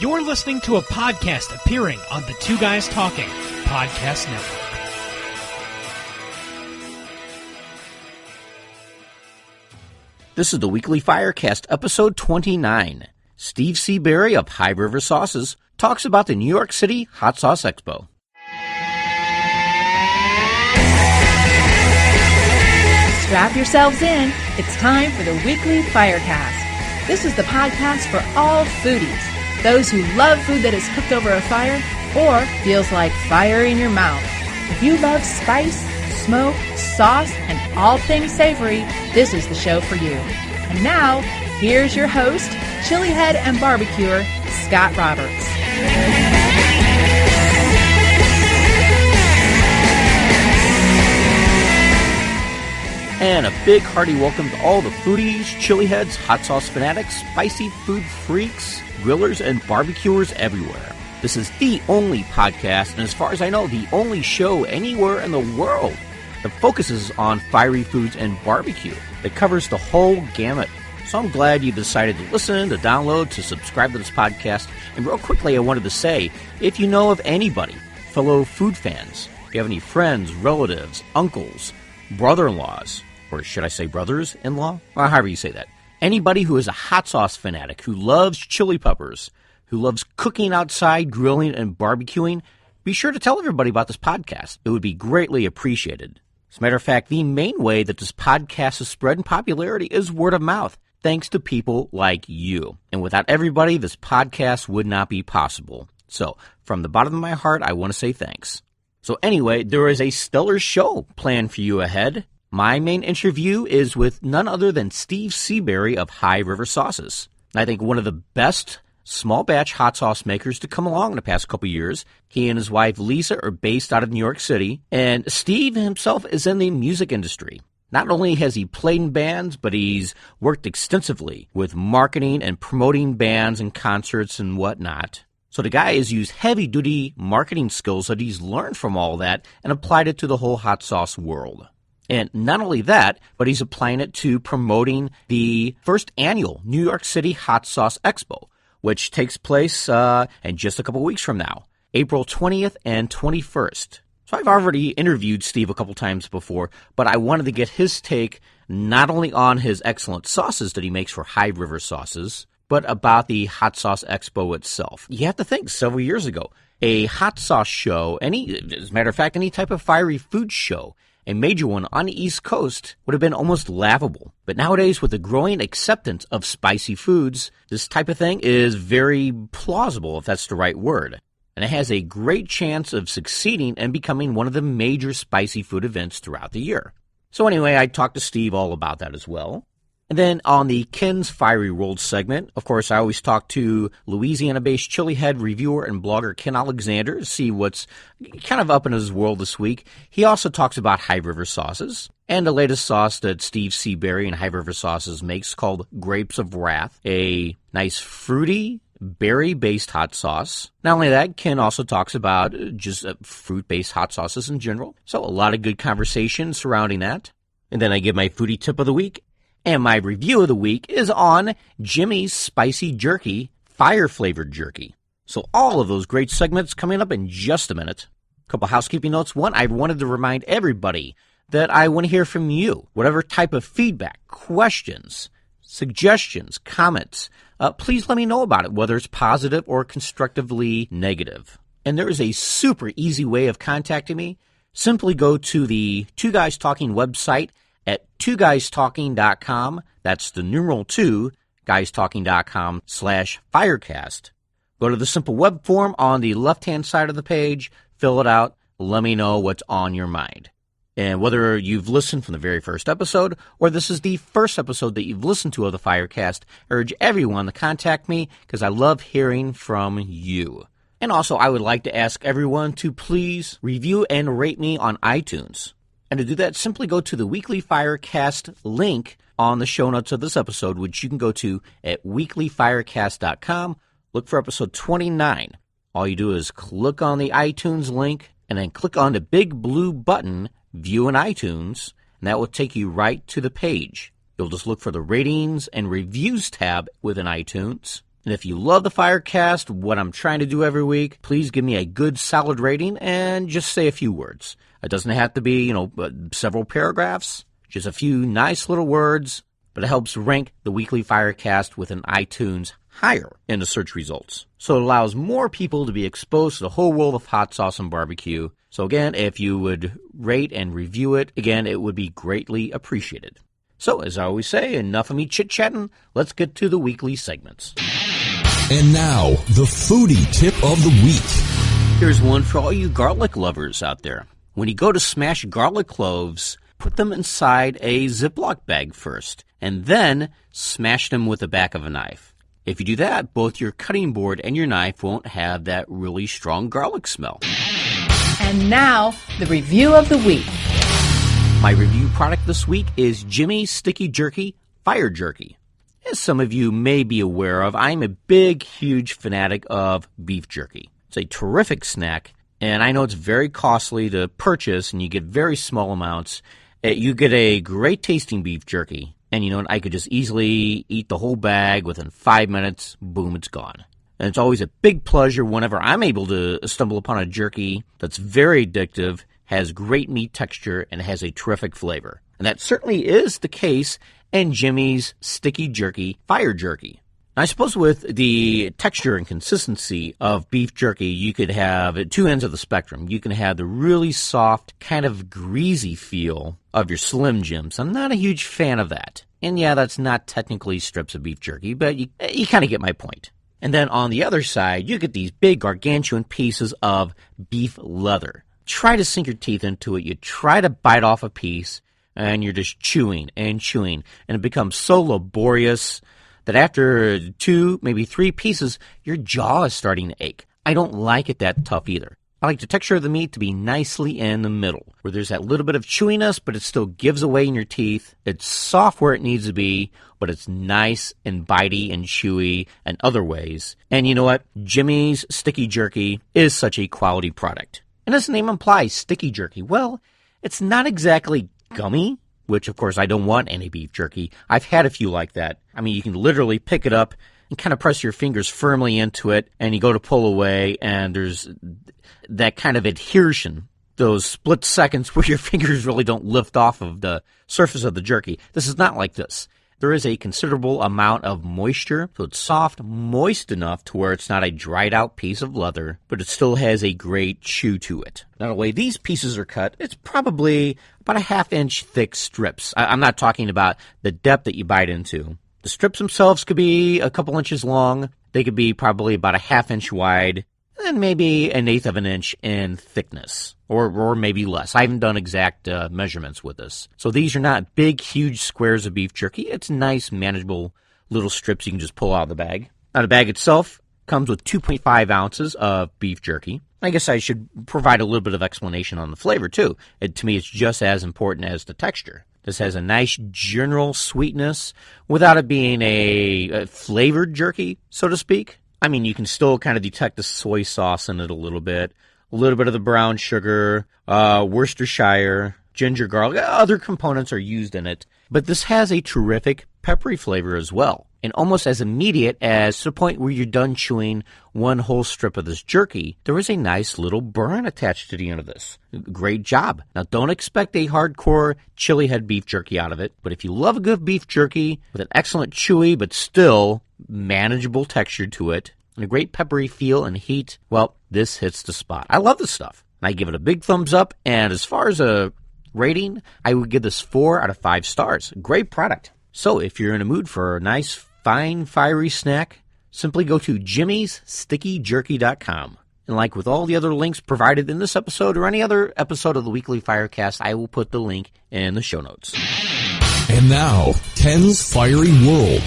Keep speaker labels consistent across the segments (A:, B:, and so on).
A: You're listening to a podcast appearing on the Two Guys Talking Podcast Network.
B: This is the weekly Firecast, episode 29. Steve Seabury of High River Sauces talks about the New York City Hot Sauce Expo.
C: Strap yourselves in. It's time for the weekly Firecast. This is the podcast for all foodies, those who love food that is cooked over a fire or feels like fire in your mouth. If you love spice, smoke, sauce, and all things savory, this is the show for you. And now, here's your host, chili head and barbecuer, Scott Roberts.
B: And a big hearty welcome to all the foodies, chili heads, hot sauce fanatics, spicy food freaks, grillers, and barbecuers everywhere. This is the only podcast, and as far as I know, the only show anywhere in the world that focuses on fiery foods and barbecue, that covers the whole gamut. So I'm glad you decided to listen, to download, to subscribe to this podcast. And real quickly, I wanted to say, if you know of anybody, fellow food fans, if you have any friends, relatives, uncles, brother-in-laws, or should I say brothers-in-law? Or however you say that. Anybody who is a hot sauce fanatic, who loves chili peppers, who loves cooking outside, grilling, and barbecuing, be sure to tell everybody about this podcast. It would be greatly appreciated. As a matter of fact, the main way that this podcast is spread in popularity is word of mouth, thanks to people like you. And without everybody, this podcast would not be possible. So, from the bottom of my heart, I want to say thanks. So anyway, there is a stellar show planned for you ahead. My main interview is with none other than Steve Seabury of High River Sauces. I think one of the best small batch hot sauce makers to come along in the past couple years. He and his wife Lisa are based out of New York City, and Steve himself is in the music industry. Not only has he played in bands, but he's worked extensively with marketing and promoting bands and concerts and whatnot. So the guy has used heavy-duty marketing skills that he's learned from all that and applied it to the whole hot sauce world. And not only that, but he's applying it to promoting the first annual New York City Hot Sauce Expo, which takes place in just a couple weeks from now, April 20th and 21st. So I've already interviewed Steve a couple times before, but I wanted to get his take not only on his excellent sauces that he makes for High River Sauces, but about the Hot Sauce Expo itself. You have to think, several years ago, a hot sauce show, as a matter of fact, any type of fiery food show, a major one on the East Coast, would have been almost laughable. But nowadays, with the growing acceptance of spicy foods, this type of thing is very plausible, if that's the right word. And it has a great chance of succeeding and becoming one of the major spicy food events throughout the year. So anyway, I talked to Steve all about that as well. And then on the Ken's Fiery World segment, of course, I always talk to Louisiana-based chili head reviewer and blogger Ken Alexander to see what's kind of up in his world this week. He also talks about High River Sauces and the latest sauce that Steve Seabury and High River Sauces makes called Grapes of Wrath, a nice fruity, berry-based hot sauce. Not only that, Ken also talks about just fruit-based hot sauces in general. So a lot of good conversation surrounding that. And then I give my foodie tip of the week. And my review of the week is on Jimmy's Spicy Jerky, fire-flavored jerky. So all of those great segments coming up in just a minute. A couple housekeeping notes. One, I wanted to remind everybody that I want to hear from you. Whatever type of feedback, questions, suggestions, comments, please let me know about it, whether it's positive or constructively negative. And there is a super easy way of contacting me. Simply go to the Two Guys Talking website at twoguystalking.com. That's the numeral 2, guystalking.com/Firecast. Go to the simple web form on the left-hand side of the page, fill it out, let me know what's on your mind. And whether you've listened from the very first episode or this is the first episode that you've listened to of the Firecast, I urge everyone to contact me because I love hearing from you. And also, I would like to ask everyone to please review and rate me on iTunes. And to do that, simply go to the Weekly Firecast link on the show notes of this episode, which you can go to at weeklyfirecast.com. Look for episode 29. All you do is click on the iTunes link and then click on the big blue button, View in iTunes, and that will take you right to the page. You'll just look for the Ratings and Reviews tab within iTunes. And if you love the Firecast, what I'm trying to do every week, please give me a good solid rating and just say a few words. It doesn't have to be, several paragraphs, just a few nice little words, but it helps rank the weekly Firecast within iTunes higher in the search results. So it allows more people to be exposed to the whole world of hot sauce and barbecue. So again, if you would rate and review it, again, it would be greatly appreciated. So, as I always say, enough of me chit-chatting. Let's get to the weekly segments.
D: And now, the foodie tip of the week.
B: Here's one for all you garlic lovers out there. When you go to smash garlic cloves, put them inside a Ziploc bag first, and then smash them with the back of a knife. If you do that, both your cutting board and your knife won't have that really strong garlic smell.
C: And now, the review of the week.
B: My review product this week is Jimmy's Sticky Jerky Fire Jerky. As some of you may be aware of, I'm a big, huge fanatic of beef jerky. It's a terrific snack, and I know it's very costly to purchase, and you get very small amounts. You get a great tasting beef jerky, and I could just easily eat the whole bag within 5 minutes. Boom, it's gone. And it's always a big pleasure whenever I'm able to stumble upon a jerky that's very addictive, has great meat texture, and has a terrific flavor. And that certainly is the case in Jimmy's Sticky Jerky Fire Jerky. Now, I suppose with the texture and consistency of beef jerky, you could have at two ends of the spectrum. You can have the really soft, kind of greasy feel of your Slim Jims. I'm not a huge fan of that. And yeah, that's not technically strips of beef jerky, but you kind of get my point. And then on the other side, you get these big gargantuan pieces of beef leather. Try to sink your teeth into it. You try to bite off a piece, and you're just chewing and chewing. And it becomes so laborious that after 2, maybe 3 pieces, your jaw is starting to ache. I don't like it that tough either. I like the texture of the meat to be nicely in the middle, where there's that little bit of chewiness, but it still gives away in your teeth. It's soft where it needs to be, but it's nice and bitey and chewy in other ways. And you know what? Jimmy's Sticky Jerky is such a quality product. And as the name implies, sticky jerky, well, it's not exactly gummy, which, of course, I don't want any beef jerky. I've had a few like that. I mean, you can literally pick it up and kind of press your fingers firmly into it, and you go to pull away, and there's that kind of adhesion, those split seconds where your fingers really don't lift off of the surface of the jerky. This is not like this. There is a considerable amount of moisture, so it's soft, moist enough to where it's not a dried out piece of leather, but it still has a great chew to it. Now, the way these pieces are cut, it's probably about a half-inch thick strips. I'm not talking about the depth that you bite into. The strips themselves could be a couple inches long. They could be probably about a half-inch wide, and maybe 1/8 of an inch in thickness, or maybe less. I haven't done exact measurements with this. So these are not big, huge squares of beef jerky. It's nice, manageable little strips you can just pull out of the bag. Now, the bag itself comes with 2.5 ounces of beef jerky. I guess I should provide a little bit of explanation on the flavor, too. To me, it's just as important as the texture. This has a nice general sweetness without it being a flavored jerky, so to speak. I mean, you can still kind of detect the soy sauce in it a little bit of the brown sugar, Worcestershire, ginger, garlic. Other components are used in it, but this has a terrific peppery flavor as well, and almost as immediate as to the point where you're done chewing one whole strip of this jerky, there is a nice little burn attached to the end of this. Great job. Now, don't expect a hardcore chili head beef jerky out of it, but if you love a good beef jerky with an excellent chewy but still manageable texture to it, and a great peppery feel and heat, well, this hits the spot. I love this stuff. And I give it a big thumbs up, and as far as a rating, I would give this 4 out of 5 stars. Great product. So if you're in a mood for a nice, fine, fiery snack, simply go to jimmy'sStickyJerky.com. And like with all the other links provided in this episode or any other episode of the Weekly Firecast, I will put the link in the show notes.
D: And now, Ken's Fiery World.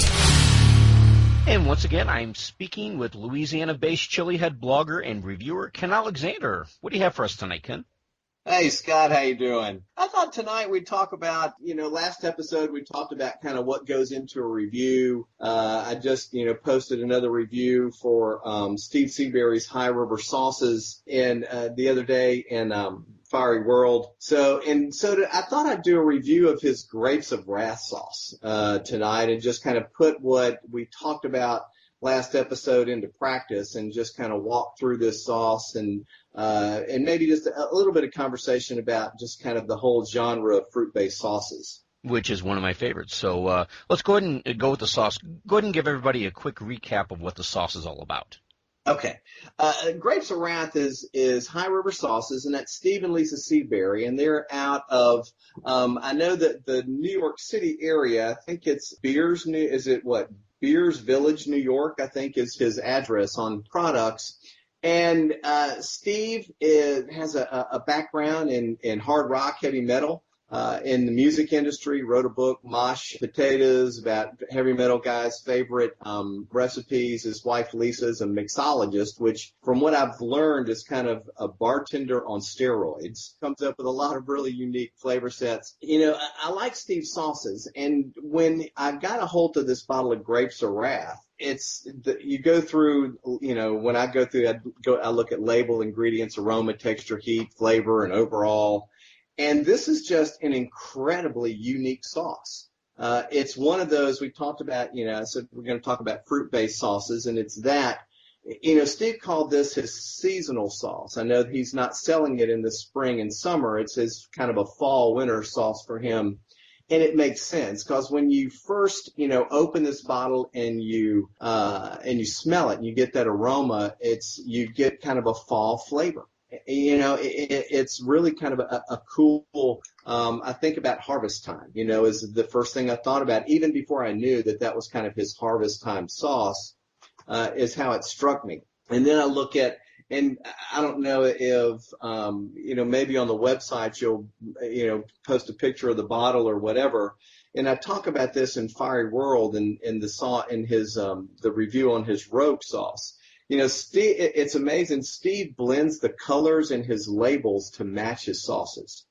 B: And once again, I'm speaking with Louisiana-based chili head blogger and reviewer Ken Alexander. What do you have for us tonight, Ken?
E: Hey, Scott, how you doing? I thought tonight we'd talk about, last episode we talked about kind of what goes into a review. I just, posted another review for Steve Seabury's High River Sauces the other day in Fiery World. So I thought I'd do a review of his Grapes of Wrath sauce tonight and just kind of put what we talked about last episode into practice and just kind of walk through this sauce and maybe just a little bit of conversation about just kind of the whole genre of fruit-based sauces.
B: Which is one of my favorites. So let's go ahead and go with the sauce. Go ahead and give everybody a quick recap of what the sauce is all about.
E: Okay. Grapes of Wrath is High River Sauces, and that's Steve and Lisa Seabury, and they're out of, I know that the New York City area, I think it's Beers Village, New York, I think is his address on products. And Steve has a background in hard rock, heavy metal. In the music industry, wrote a book, Mosh Potatoes, about heavy metal guys' favorite recipes. His wife, Lisa, is a mixologist, which, from what I've learned, is kind of a bartender on steroids. Comes up with a lot of really unique flavor sets. You know, I like Steve's sauces, and when I got a hold of this bottle of Grapes of Wrath, you go through, you know, when I go through, I look at label, ingredients, aroma, texture, heat, flavor, and overall. And this is just an incredibly unique sauce. It's one of those we talked about, you know, so we're going to talk about fruit-based sauces, and it's that, you know, Steve called this his seasonal sauce. I know he's not selling it in the spring and summer. It's his kind of a fall-winter sauce for him. And it makes sense because when you first, you know, open this bottle and you smell it and you get that aroma, you get kind of a fall flavor. You know, it's really kind of a cool, I think about harvest time, you know, is the first thing I thought about, even before I knew that was kind of his harvest time sauce, is how it struck me. And then I look at, and I don't know if, you know, maybe on the website you'll, you know, post a picture of the bottle or whatever. And I talk about this in Fiery World and his, the review on his Rogue sauce. You know, Steve, it's amazing. Steve blends the colors in his labels to match his sauces.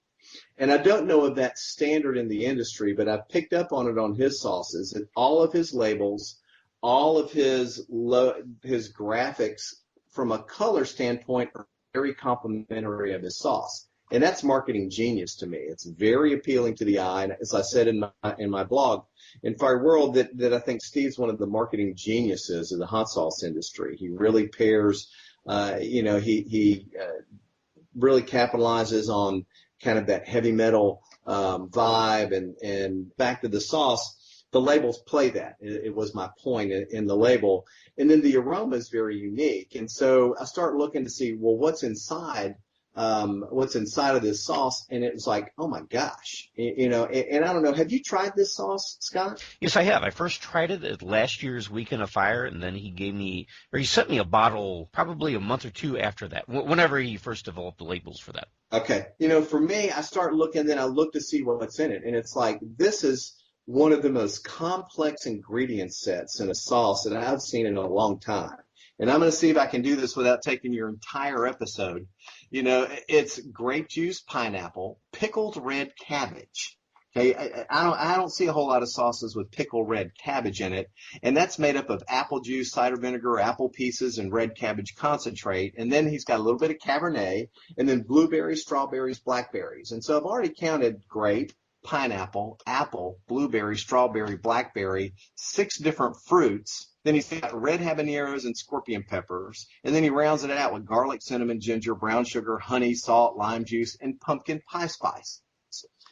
E: And I don't know if that's standard in the industry, but I picked up on it on his sauces. And all of his labels, all of his graphics from a color standpoint are very complimentary of his sauce. And that's marketing genius to me. It's very appealing to the eye. And as I said in my blog, in Fire World, that I think Steve's one of the marketing geniuses of the hot sauce industry. He really pairs, you know, he really capitalizes on kind of that heavy metal vibe. And back to the sauce, the labels play that. It was my point in the label. And then the aroma is very unique. And so I start looking to see, well, what's inside of this sauce, and it was like, oh my gosh, you know, and I don't know, have you tried this sauce, Scott?
B: Yes, I have. I first tried it at last year's Weekend of Fire, and then he sent me a bottle probably a month or two after that, whenever he first developed the labels for that.
E: Okay. You know, for me, I start looking, then I look to see what's in it, and it's like, this is one of the most complex ingredient sets in a sauce that I've seen in a long time. And I'm going to see if I can do this without taking your entire episode. You know, it's grape juice, pineapple, pickled red cabbage. Okay, I don't see a whole lot of sauces with pickled red cabbage in it, and that's made up of apple juice, cider vinegar, apple pieces, and red cabbage concentrate. And then he's got a little bit of Cabernet, and then blueberries, strawberries, blackberries. And so I've already counted grape, pineapple, apple, blueberry, strawberry, blackberry, 6 different fruits. Then he's got red habaneros and scorpion peppers. And then he rounds it out with garlic, cinnamon, ginger, brown sugar, honey, salt, lime juice, and pumpkin pie spice.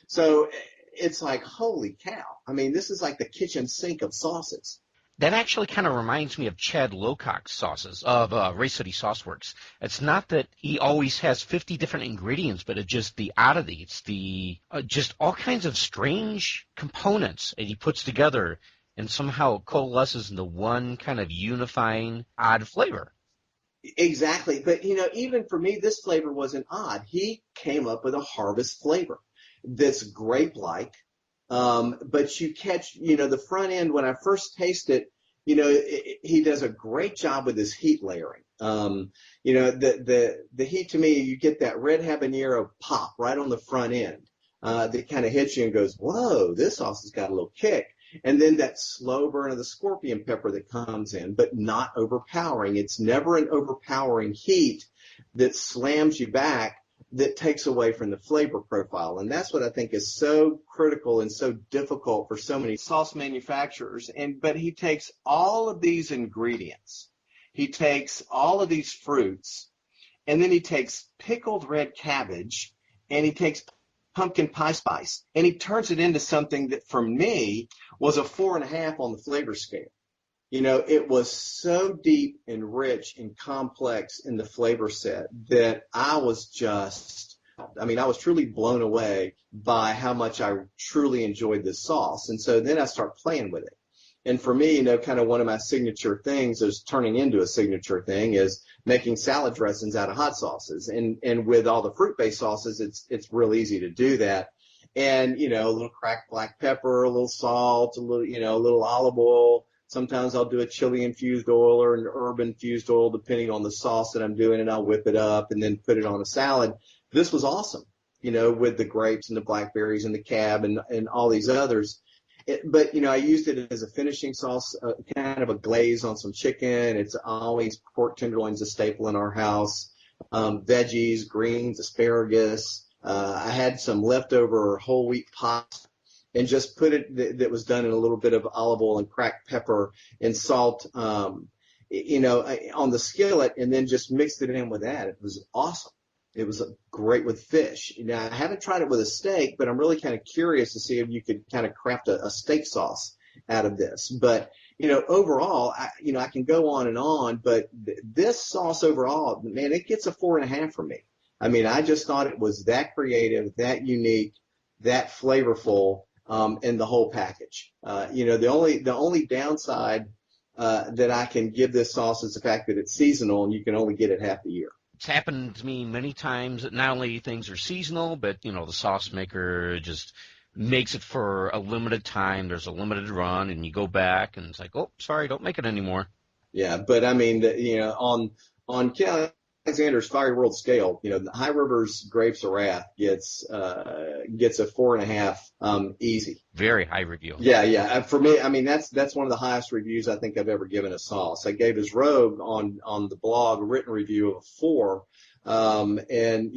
E: So it's like, holy cow. I mean, this is like the kitchen sink of sauces.
B: That actually kind of reminds me of Chad Locock's sauces of Race City Sauce Works. It's not that he always has 50 different ingredients, but it's just the oddity. It's the just all kinds of strange components that he puts together and somehow coalesces into one kind of unifying odd flavor.
E: Exactly. But, you know, even for me, this flavor wasn't odd. He came up with a harvest flavor that's grape-like. But you catch, you know, the front end, when I first taste it, you know, he does a great job with his heat layering. You know, the heat to me, you get that red habanero pop right on the front end that kind of hits you and goes, whoa, this sauce has got a little kick. And then that slow burn of the scorpion pepper that comes in, but not overpowering. It's never an overpowering heat that slams you back, that takes away from the flavor profile. And that's what I think is so critical and so difficult for so many sauce manufacturers. But he takes all of these ingredients, he takes all of these fruits, and then he takes pickled red cabbage, and he takes pumpkin pie spice, and he turns it into something that for me was a 4.5 on the flavor scale. It was so deep and rich and complex in the flavor set that I was truly blown away by how much I truly enjoyed this sauce. And so then I start playing with it. And for me, kind of one of my signature things is turning into a signature thing is making salad dressings out of hot sauces. And with all the fruit-based sauces, it's real easy to do that. And, a little cracked black pepper, a little salt, a little olive oil. Sometimes I'll do a chili-infused oil or an herb-infused oil, depending on the sauce that I'm doing, and I'll whip it up and then put it on a salad. This was awesome, with the grapes and the blackberries and the cab and all these others. But I used it as a finishing sauce, kind of a glaze on some chicken. It's always pork tenderloins, a staple in our house, veggies, greens, asparagus. I had some leftover whole wheat pasta and just put it that was done in a little bit of olive oil and cracked pepper and salt, on the skillet, and then just mixed it in with that. It was awesome. It was great with fish. Now, I haven't tried it with a steak, but I'm really kind of curious to see if you could kind of craft a steak sauce out of this. But, overall, I can go on and on, but this sauce overall, man, it gets a 4.5 from me. I mean, I just thought it was that creative, that unique, that flavorful, in the whole package. The only downside that I can give this sauce is the fact that it's seasonal and you can only get it half the year.
B: It's happened to me many times that not only things are seasonal, but, the sauce maker just makes it for a limited time. There's a limited run, and you go back, and it's like, oh, sorry, don't make it anymore.
E: Yeah, but I mean, on Ken Alexander's Fiery World scale, the High River's Grapes of Wrath gets a 4.5 easy.
B: Very high review.
E: Yeah. For me, I mean, that's one of the highest reviews I think I've ever given a sauce. I gave his Rogue on the blog a written review of a 4, and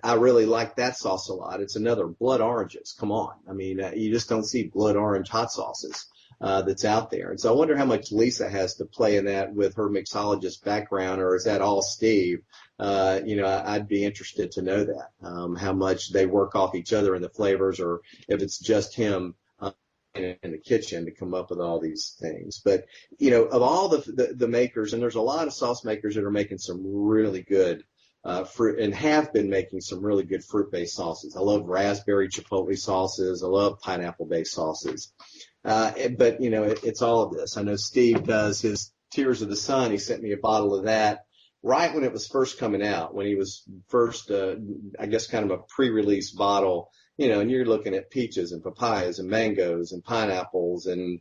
E: I really like that sauce a lot. It's another blood oranges. Come on, I mean, you just don't see blood orange hot sauces that's out there. And so I wonder how much Lisa has to play in that with her mixologist background, or is that all Steve? I'd be interested to know that, how much they work off each other in the flavors, or if it's just him in the kitchen to come up with all these things. But, of all the makers, and there's a lot of sauce makers that are making some really good fruit and have been making some really good fruit-based sauces. I love raspberry chipotle sauces. I love pineapple-based sauces. But, it's all of this. I know Steve does his Tears of the Sun. He sent me a bottle of that right when it was first coming out, when he was first, I guess, kind of a pre-release bottle, and you're looking at peaches and papayas and mangoes and pineapples and,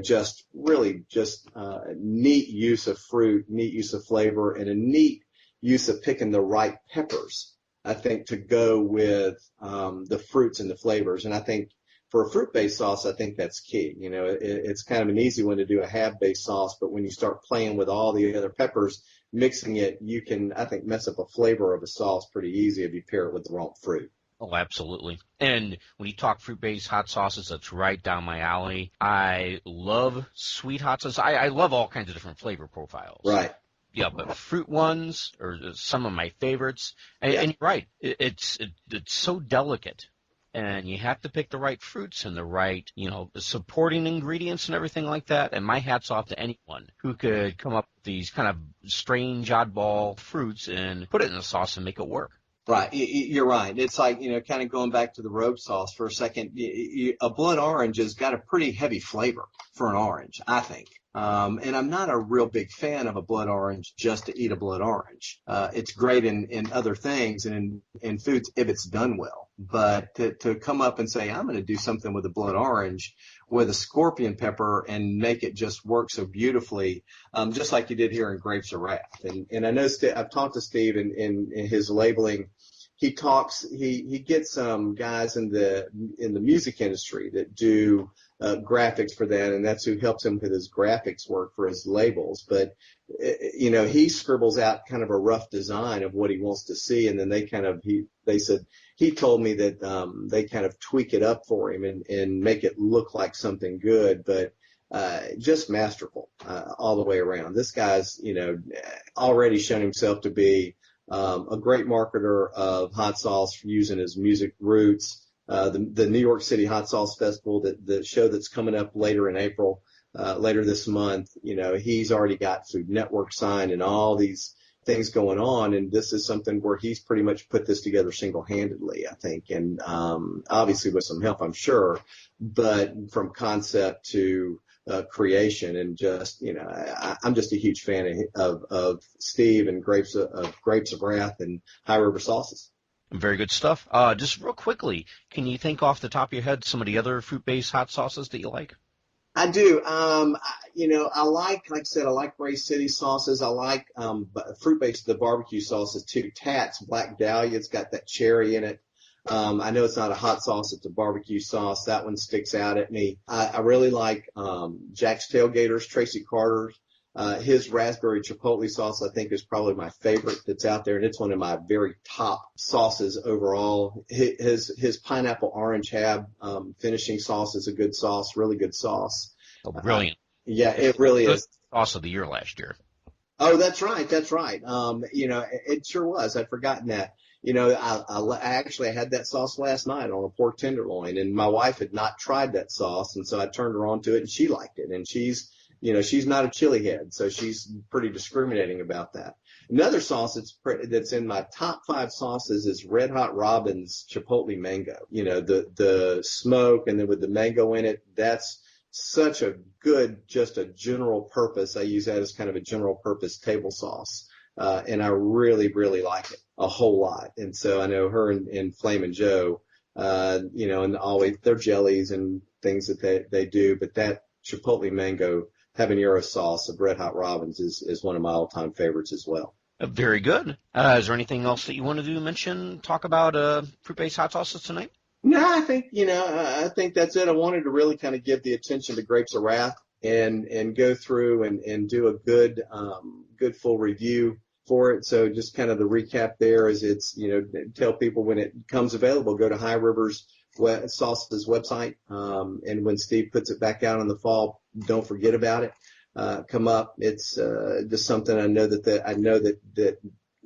E: just really just neat use of fruit, neat use of flavor, and a neat use of picking the right peppers, I think, to go with the fruits and the flavors. And I think for a fruit-based sauce, I think that's key. It's kind of an easy one to do a half-based sauce, but when you start playing with all the other peppers, mixing it, you can, I think, mess up a flavor of a sauce pretty easy if you pair it with the wrong fruit.
B: Oh, absolutely. And when you talk fruit-based hot sauces, that's right down my alley. I love sweet hot sauces. I love all kinds of different flavor profiles.
E: Right.
B: Yeah, but fruit ones are some of my favorites. And you're right. It's so delicate. And you have to pick the right fruits and the right, supporting ingredients and everything like that. And my hat's off to anyone who could come up with these kind of strange, oddball fruits and put it in a sauce and make it work.
E: Right. You're right. It's like, kind of going back to the Rogue sauce for a second. A blood orange has got a pretty heavy flavor for an orange, I think. And I'm not a real big fan of a blood orange just to eat a blood orange. It's great in other things and in foods if it's done well. But to come up and say, I'm going to do something with a blood orange with a scorpion pepper and make it just work so beautifully, just like you did here in Grapes of Wrath. And I know I've talked to Steve in his labeling. He gets some guys in the music industry that do graphics for that, and that's who helps him with his graphics work for his labels. But he scribbles out kind of a rough design of what he wants to see, and then he told me that they kind of tweak it up for him and make it look like something good, but just masterful all the way around. This guy's already shown himself to be a great marketer of hot sauce using his music roots. The New York City Hot Sauce Festival, the show that's coming up later in April, later this month, he's already got Food Network signed and all these things going on, and this is something where he's pretty much put this together single-handedly, I think, and obviously with some help, I'm sure, but from concept to creation, and just I'm just a huge fan of Steve and Grapes of Wrath and High River Sauces.
B: Very good stuff. Just real quickly, can you think off the top of your head some of the other fruit-based hot sauces that you like?
E: I do. I like I said, I like Ray City sauces. I like fruit-based, the barbecue sauces too. Tat's Black Dahlia, it's got that cherry in it. I know it's not a hot sauce, it's a barbecue sauce. That one sticks out at me. I really like Jack's Tailgaters, Tracy Carter's. His raspberry chipotle sauce, I think, is probably my favorite that's out there, and it's one of my very top sauces overall. His pineapple orange hab finishing sauce is a good sauce, really good sauce.
B: Oh, brilliant.
E: Yeah, it really is.
B: Sauce of the year last year.
E: Oh, that's right. It sure was. I'd forgotten that. I actually had that sauce last night on a pork tenderloin, and my wife had not tried that sauce, and so I turned her on to it, and she liked it, and she's not a chili head, so she's pretty discriminating about that. Another sauce that's in my top 5 sauces is Red Hot Robin's Chipotle Mango. The smoke, and then with the mango in it, that's such a good, just a general purpose. I use that as kind of a general purpose table sauce, and I really, really like it a whole lot. And so I know her and Flamin' Joe, and always their jellies and things that they do, but that Chipotle Mango habanero sauce of Red Hot Robin's is one of my all-time favorites as well.
B: Very good. Is there anything else that you want to talk about fruit-based hot sauces tonight?
E: No, I think that's it. I wanted to really kind of give the attention to Grapes of Wrath and go through and do a good full review for it. So just kind of the recap there is tell people when it comes available, go to High River's Sauce's website, and when Steve puts it back out in the fall, don't forget about it. Come up. It's just something I know that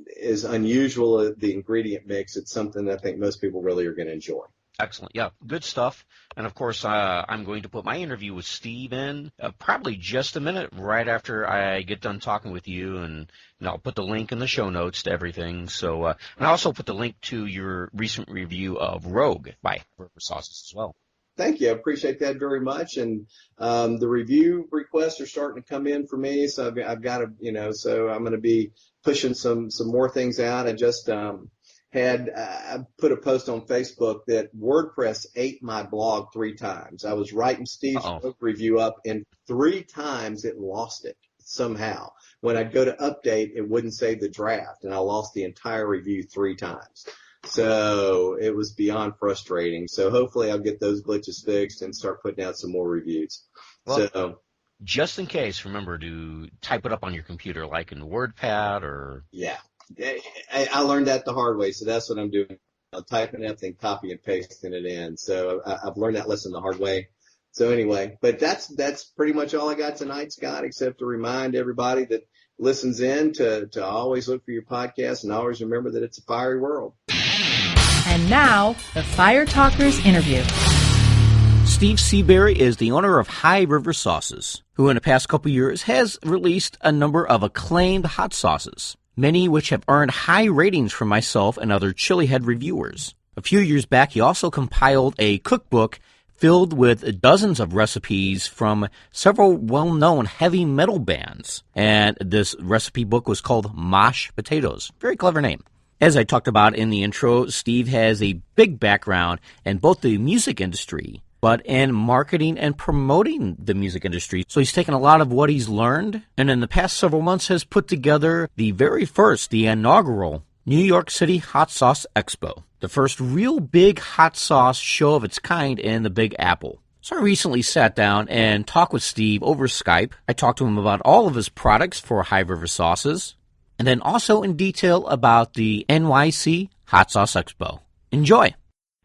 E: is unusual. The ingredient mix. It's something that I think most people really are going to enjoy.
B: Excellent. Yeah, good stuff. And, of course, I'm going to put my interview with Steve in probably just a minute right after I get done talking with you, and I'll put the link in the show notes to everything. So, and I also put the link to your recent review of Rogue by River Sauces as well.
E: Thank you. I appreciate that very much. And the review requests are starting to come in for me, so I've got to, so I'm going to be pushing some more things out. I just I put a post on Facebook that WordPress ate my blog 3 times. I was writing Steve's book review up, and 3 times it lost it somehow. When I'd go to update, it wouldn't save the draft, and I lost the entire review 3 times. So it was beyond frustrating. So hopefully I'll get those glitches fixed and start putting out some more reviews.
B: Well, just in case, remember to type it up on your computer, like in WordPad or...
E: Yeah. I learned that the hard way, so that's what I'm doing. I'm typing up and copy and pasting it in. So I've learned that lesson the hard way. So anyway, but that's pretty much all I got tonight, Scott, except to remind everybody that listens in to always look for your podcast and always remember that it's a fiery world.
C: And now, the Fire Talkers interview.
B: Steve Seabury is the owner of High River Sauces, who in the past couple years has released a number of acclaimed hot sauces, many which have earned high ratings from myself and other Chilihead reviewers. A few years back, he also compiled a cookbook filled with dozens of recipes from several well-known heavy metal bands. And this recipe book was called Mosh Potatoes. Very clever name. As I talked about in the intro, Steve has a big background in both the music industry, but in marketing and promoting the music industry. So he's taken a lot of what he's learned, and in the past several months has put together the inaugural New York City Hot Sauce Expo, the first real big hot sauce show of its kind in the Big Apple. So I recently sat down and talked with Steve over Skype. I talked to him about all of his products for High River Sauces, and then also in detail about the NYC Hot Sauce Expo. Enjoy.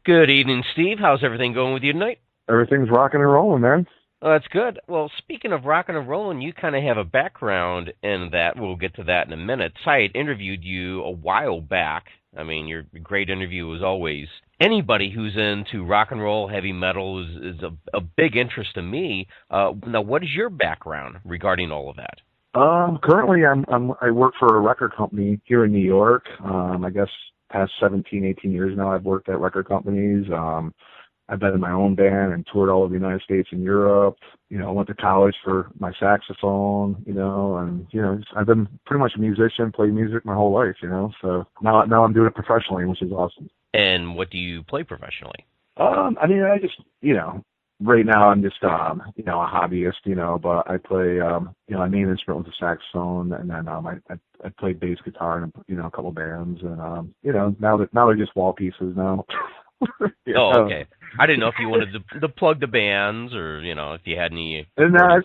F: Good evening, Steve. How's everything going with you tonight?
G: Everything's rocking and rolling, man.
F: Oh, that's good. Well, speaking of rocking and rolling, you kind of have a background in that. We'll get to that in a minute. I had interviewed you a while back. I mean, your great interview as always. Anybody who's into rock and roll, heavy metal is a big interest to me. Now, what is your background regarding all of that?
G: Currently, I work for a record company here in New York. I guess past 17, 18 years now, I've worked at record companies. I've been in my own band and toured all over the United States and Europe. You know, went to college for my saxophone, and I've been pretty much a musician, played music my whole life, so now I'm doing it professionally, which is awesome.
F: And what do you play professionally?
G: I just, right now I'm just, a hobbyist, but I play, my main instrument was the saxophone, and then I played bass guitar in, a couple bands, and, now they're just wall pieces now.
F: Oh, okay. I didn't know if you wanted to plug the bands or, if you had any.
G: No,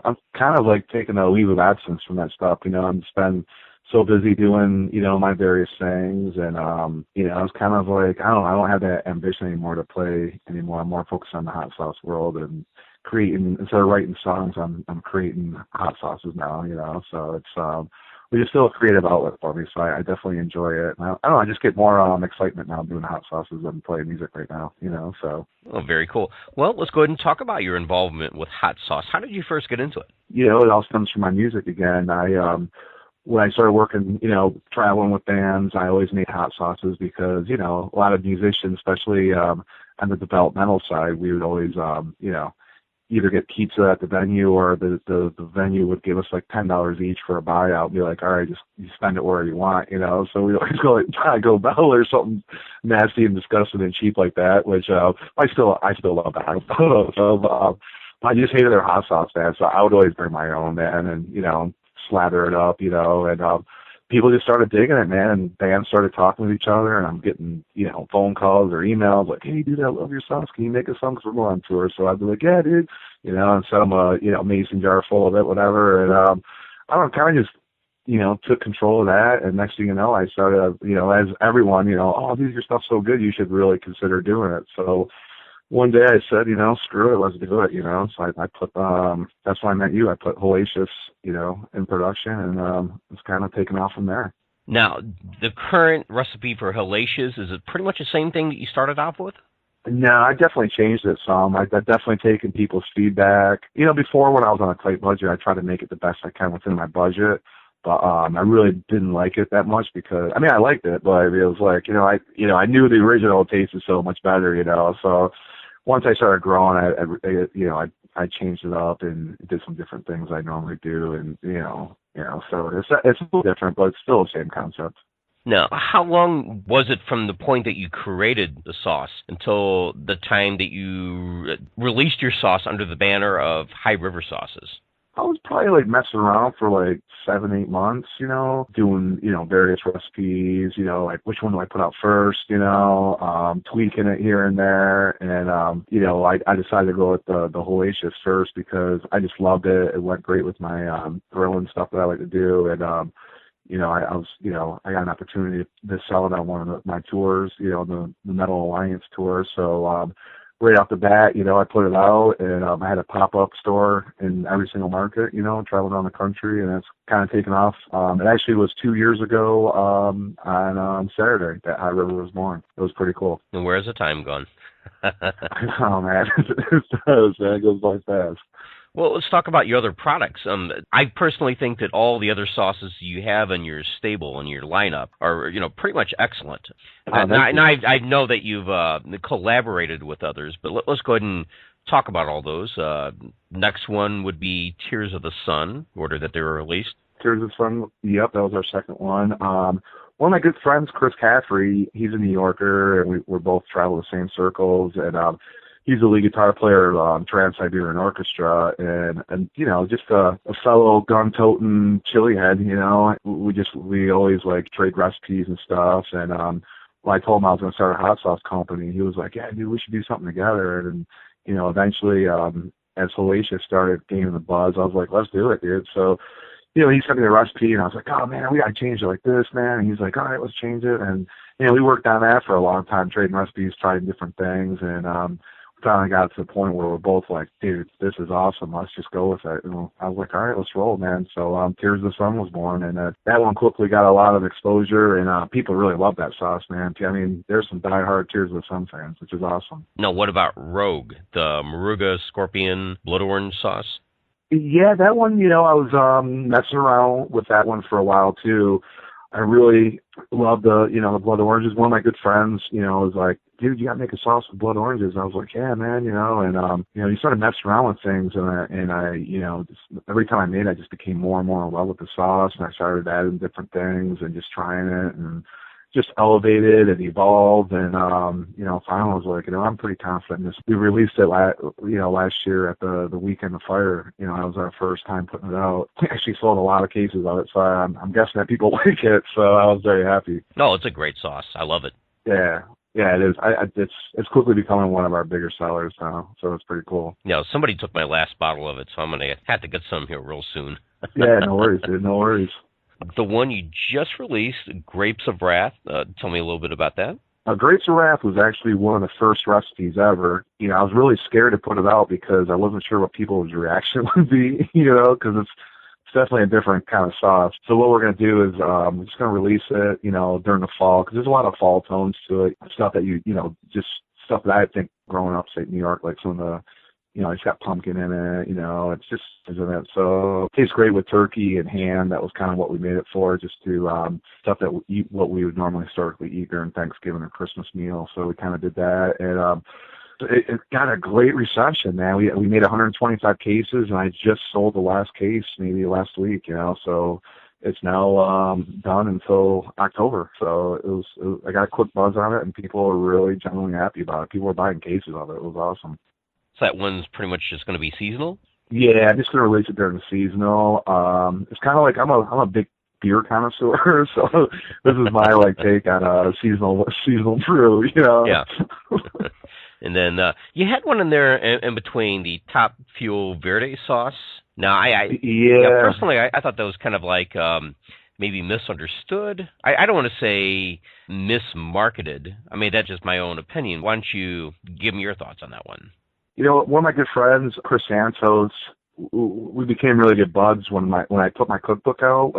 G: I'm kind of like taking a leave of absence from that stuff. I'm just been so busy doing, my various things. And, it's kind of like, I don't have that ambition anymore to play anymore. I'm more focused on the hot sauce world and creating, instead of writing songs, I'm creating hot sauces now, so it's, it's still a creative outlet for me, so I definitely enjoy it. And I just get more excitement now doing hot sauces than playing music right now, so.
F: Oh, very cool. Well, let's go ahead and talk about your involvement with hot sauce. How did you first get into it?
G: It all stems from my music again. When I started working, traveling with bands, I always made hot sauces because, a lot of musicians, especially on the developmental side, we would always, either get pizza at the venue or the venue would give us like $10 each for a buyout and be like, all right, just you spend it wherever you want, So we always go like Taco Bell or something nasty and disgusting and cheap like that, which I still love Taco Bell. So I just hated their hot sauce, man. So I would always bring my own, man, and slather it up, and people just started digging it, man, and bands started talking with each other, and I'm getting, phone calls or emails like, hey, dude, I love your sauce. Can you make a song? Because we're going on tour. So I'd be like, yeah, dude, and send them a, mason jar full of it, whatever. And I don't know, kind of just, took control of that. And next thing you know, I started, as everyone, oh, dude, your stuff's so good, you should really consider doing it. So one day I said, screw it, let's do it, So I put, that's when I met you. I put Hellacious, in production, and it's kind of taken off from there.
F: Now, the current recipe for Hellacious, is it pretty much the same thing that you started off with?
G: No, I definitely changed it some. I've definitely taken people's feedback. Before when I was on a tight budget, I tried to make it the best I can within my budget. But I really didn't like it that much because, I liked it, but it was like, I knew the original tasted so much better, So once I started growing, I changed it up and did some different things I normally do, and so it's a little different, but it's still the same concept.
F: Now, how long was it from the point that you created the sauce until the time that you released your sauce under the banner of High River Sauces?
G: I was probably like messing around for like 7-8 months, doing, various recipes, like which one do I put out first, tweaking it here and there. And, I decided to go with the Hellacious first because I just loved it. It went great with my grilling stuff that I like to do. And, I got an opportunity to sell it on one of my tours, the Metal Alliance tour. So, right off the bat, I put it out, and I had a pop-up store in every single market, traveling around the country, and it's kind of taken off. It actually was 2 years ago on Saturday that High River was born. It was pretty cool.
F: And where's the time gone?
G: Oh, man. It goes by fast.
F: Well, let's talk about your other products. I personally think that all the other sauces you have in your stable and your lineup are, pretty much excellent. And I know that you've collaborated with others, but let's go ahead and talk about all those. Next one would be Tears of the Sun, order that they were released.
G: Tears of the Sun, yep, that was our second one. One of my good friends, Chris Caffrey, he's a New Yorker, and we're both travel the same circles, and he's a lead guitar player of Trans-Siberian Orchestra, and just a fellow gun-toting chili head, we always like trade recipes and stuff. And when I told him I was going to start a hot sauce company, he was like, yeah, dude, we should do something together. And eventually, as Hellacious started gaining the buzz, I was like, let's do it, dude. So, he sent me the recipe, and I was like, oh, man, we got to change it like this, man. And he's like, all right, let's change it. And, we worked on that for a long time, trading recipes, trying different things. And we finally got to the point where we're both like, dude, this is awesome. Let's just go with it. And I was like, all right, let's roll, man. So Tears of the Sun was born, and that one quickly got a lot of exposure, and people really love that sauce, man. I mean, there's some diehard Tears of the Sun fans, which is awesome.
F: No, what about Rogue, the Moruga Scorpion Blood Orange sauce?
G: Yeah, that one, I was messing around with that one for a while, too. I really love the blood oranges. One of my good friends, was like, dude, you got to make a sauce with blood oranges. And I was like, yeah, man, and, you started messing around with things. And I just, every time I made it, I just became more and more in love with the sauce. And I started adding different things and just trying it and just elevated and evolved. And, finally I was like, I'm pretty confident in this. We released it last year at the Weekend of Fire. That was our first time putting it out. We actually sold a lot of cases of it, so I'm guessing that people like it. So I was very happy.
F: No, it's a great sauce. I love it.
G: Yeah, it is. It's quickly becoming one of our bigger sellers now, so it's pretty cool.
F: Yeah, somebody took my last bottle of it, so I'm going to have to get some here real soon.
G: Yeah, no worries, dude. No worries.
F: The one you just released, Grapes of Wrath, tell me a little bit about that.
G: Grapes of Wrath was actually one of the first recipes ever. I was really scared to put it out because I wasn't sure what people's reaction would be, because it's definitely a different kind of sauce. So what we're going to do is we're just going to release it, during the fall, because there's a lot of fall tones to it. Stuff that just stuff that I think growing up, say, in New York, like some of the, it's got pumpkin in it, it's just, isn't it? So it tastes great with turkey and ham. That was kind of what we made it for, just to stuff that what we would normally historically eat during Thanksgiving or Christmas meal. So we kind of did that, and it got a great reception, man. We made 125 cases, and I just sold the last case maybe last week, so it's now done until October. So I got a quick buzz on it, and people are really genuinely happy about it. People are buying cases of it. It was awesome.
F: So that one's pretty much just going to be seasonal?
G: Yeah, I'm just going to release it during the seasonal. It's kind of like I'm a big beer connoisseur, so this is my take on a seasonal brew,
F: Yeah. And then you had one in there in between, the Top Fuel Verde sauce. Now, personally, I thought that was kind of like maybe misunderstood. I don't want to say mismarketed. I mean, that's just my own opinion. Why don't you give me your thoughts on that one?
G: One of my good friends, Chris Santos, we became really good buds when I put my cookbook out,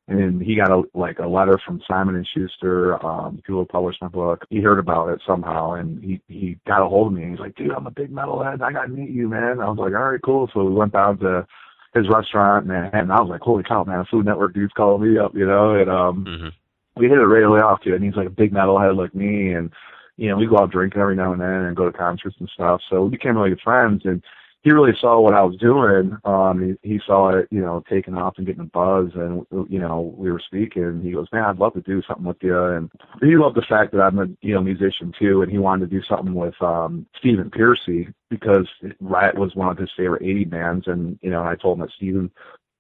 G: and he got a letter from Simon and Schuster, people who published my book. He heard about it somehow, and he got a hold of me. And he's like, dude, I'm a big metalhead. I got to meet you, man. I was like, all right, cool. So we went down to his restaurant, and I was like, holy cow, man, a Food Network dude's calling me up, and we hit it right away off, dude. And he's like a big metalhead like me, and we go out drinking every now and then and go to concerts and stuff. So we became really good friends, and he really saw what I was doing. He saw it, taking off and getting a buzz, and, we were speaking. He goes, man, I'd love to do something with you. And he loved the fact that I'm a, musician too, and he wanted to do something with Stephen Piercy, because Riot was one of his favorite 80 bands. And, I told him that Stephen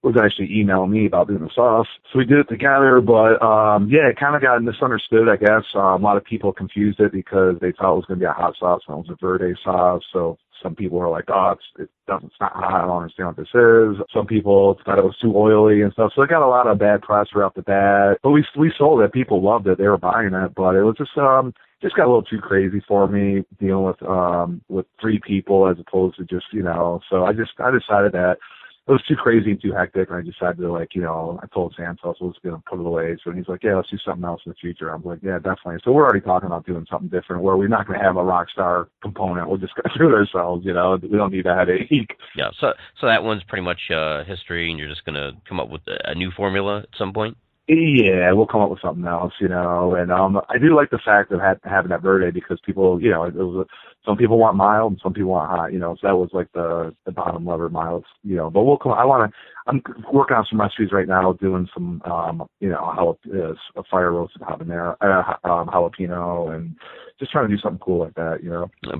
G: was actually emailing me about doing the sauce. So we did it together, but it kind of got misunderstood, I guess. A lot of people confused it because they thought it was going to be a hot sauce when it was a verde sauce. So some people were like, oh, it's not hot, I don't understand what this is. Some people thought it was too oily and stuff. So it got a lot of bad press right off the bat. But we sold it. People loved it. They were buying it. But it was just got a little too crazy for me, dealing with three people as opposed to just, So I decided that it was too crazy and too hectic, and I decided to, I told Santos I was going to put it away. So he's like, yeah, let's do something else in the future. I'm like, yeah, definitely. So we're already talking about doing something different where we're not going to have a rock star component. We're just going to do it ourselves, We don't need a headache. Yeah,
F: so that one's pretty much history, and you're just going to come up with a new formula at some point?
G: Yeah, we'll come up with something else, and I do like the fact of having that verde because people, some people want mild and some people want hot, so that was like the bottom level mild, but I'm working on some recipes right now, doing some, a fire roasted habanero, jalapeno, and just trying to do something cool like that,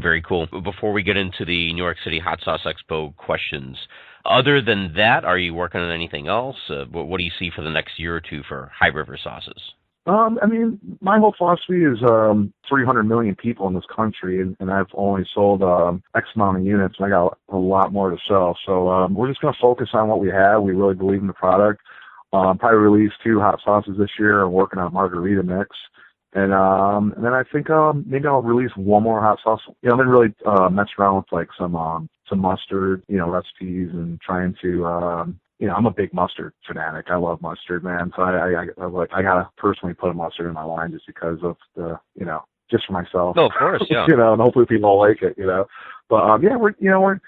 F: Very cool. Before we get into the New York City Hot Sauce Expo questions, other than that, are you working on anything else? What do you see for the next year or two for High River sauces?
G: I mean, my whole philosophy is 300 million people in this country, and I've only sold X amount of units, and I got a lot more to sell. So we're just going to focus on what we have. We really believe in the product. Probably release 2 hot sauces this year. I'm working on margarita mix. And then I think maybe I'll release one more hot sauce. You know, I've been really messing around with like some mustard, you know, recipes and trying to you know, I'm a big mustard fanatic. I love mustard, man. So I gotta personally put a mustard in my line just because of the, you know, just for myself.
F: No, of course, yeah.
G: You know, and hopefully people will like it, you know. But yeah, I don't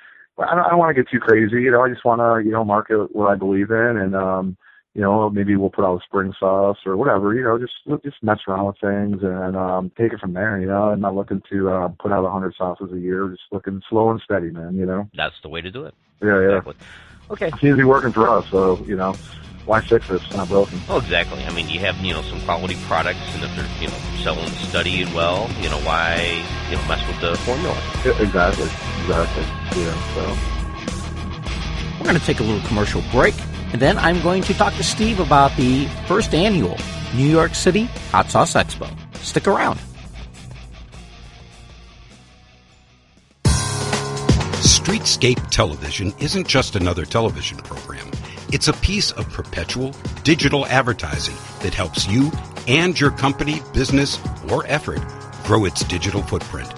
G: want to get too crazy, you know. I just want to, you know, market what I believe in, and you know, maybe we'll put out a spring sauce or whatever, you know, just mess around with things and take it from there, you know. I'm not looking to put out 100 sauces a year, just looking slow and steady, man, you know.
F: That's the way to do it.
G: Yeah,
F: exactly. Okay.
G: It seems to be working for us, so, you know, why fix it if it's not broken?
F: Oh, exactly. I mean, you have, you know, some quality products, and if they're, you know, selling steady and well, you know, why, you know, mess with the formula?
G: Yeah, exactly. Yeah, so.
B: We're going to take a little commercial break, and then I'm going to talk to Steve about the first annual New York City Hot Sauce Expo. Stick around.
H: Streetscape Television isn't just another television program. It's a piece of perpetual digital advertising that helps you and your company, business, or effort grow its digital footprint.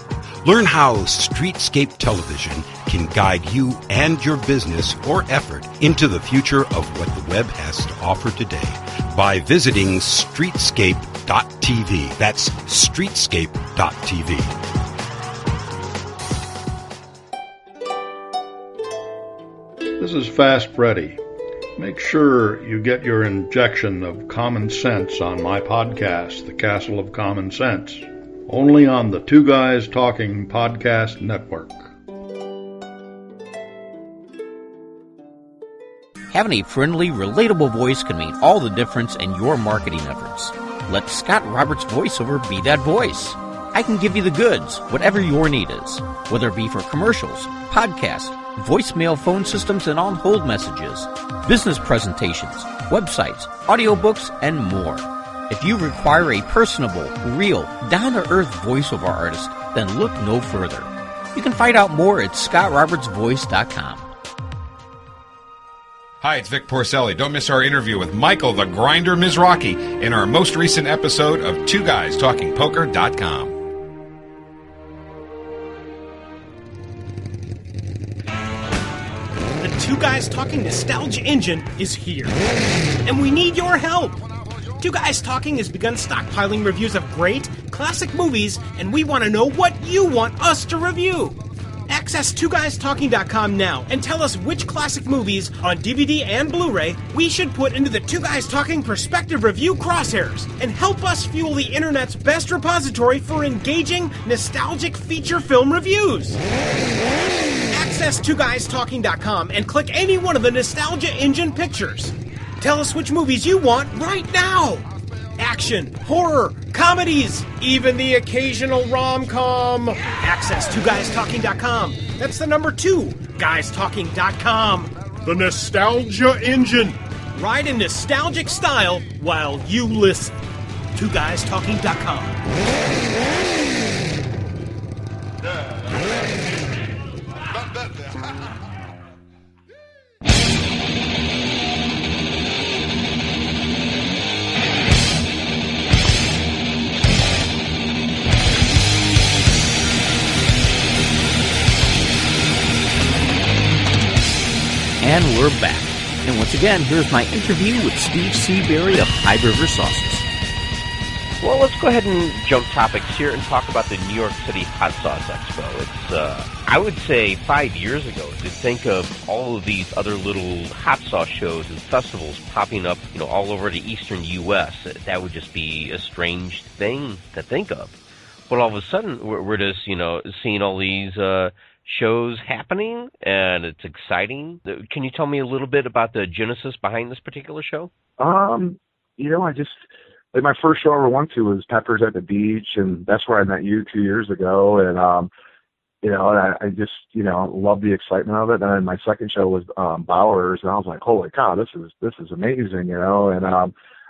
H: Learn how Streetscape Television can guide you and your business or effort into the future of what the web has to offer today by visiting streetscape.tv. That's streetscape.tv.
I: This is Fast Freddy. Make sure you get your injection of common sense on my podcast, The Castle of Common Sense, only on the Two Guys Talking Podcast Network.
B: Having a friendly, relatable voice can make all the difference in your marketing efforts. Let Scott Roberts' voiceover be that voice. I can give you the goods, whatever your need is, whether it be for commercials, podcasts, voicemail phone systems and on-hold messages, business presentations, websites, audiobooks, and more. If you require a personable, real, down-to-earth voiceover artist, then look no further. You can find out more at scottrobertsvoice.com.
J: Hi, it's Vic Porcelli. Don't miss our interview with Michael the Grinder Mizrachi in our most recent episode of Two Guys Talking Poker.com.
A: Two Guys Talking Nostalgia Engine is here, and we need your help. Two Guys Talking has begun stockpiling reviews of great, classic movies, and we want to know what you want us to review. Access twoguystalking.com now and tell us which classic movies on DVD and Blu-ray we should put into the Two Guys Talking Perspective Review crosshairs and help us fuel the internet's best repository for engaging, nostalgic feature film reviews. Access twoguystalking.com and click any one of the Nostalgia Engine pictures. Tell us which movies you want right now. Action, horror, comedies, even the occasional rom-com. Access twoguystalking.com. That's the number 2, guystalking.com. The Nostalgia Engine. Ride in nostalgic style while you listen. twoguystalking.com.
B: And we're back. And once again, here's my interview with Steve Seabury of High River Sauces.
F: Well, let's go ahead and jump topics here and talk about the New York City Hot Sauce Expo. It's, I would say 5 years ago, to think of all of these other little hot sauce shows and festivals popping up, you know, all over the eastern U.S., that would just be a strange thing to think of. But all of a sudden, we're just, you know, seeing all these shows happening, and it's exciting. Can you tell me a little bit about the genesis behind this particular show?
G: You know, like my first show I ever went to was Peppers at the Beach, and that's where I met you 2 years ago, and you know, I just, you know, love the excitement of it. And then my second show was Bowers, and I was like, holy cow, this is amazing, you know. And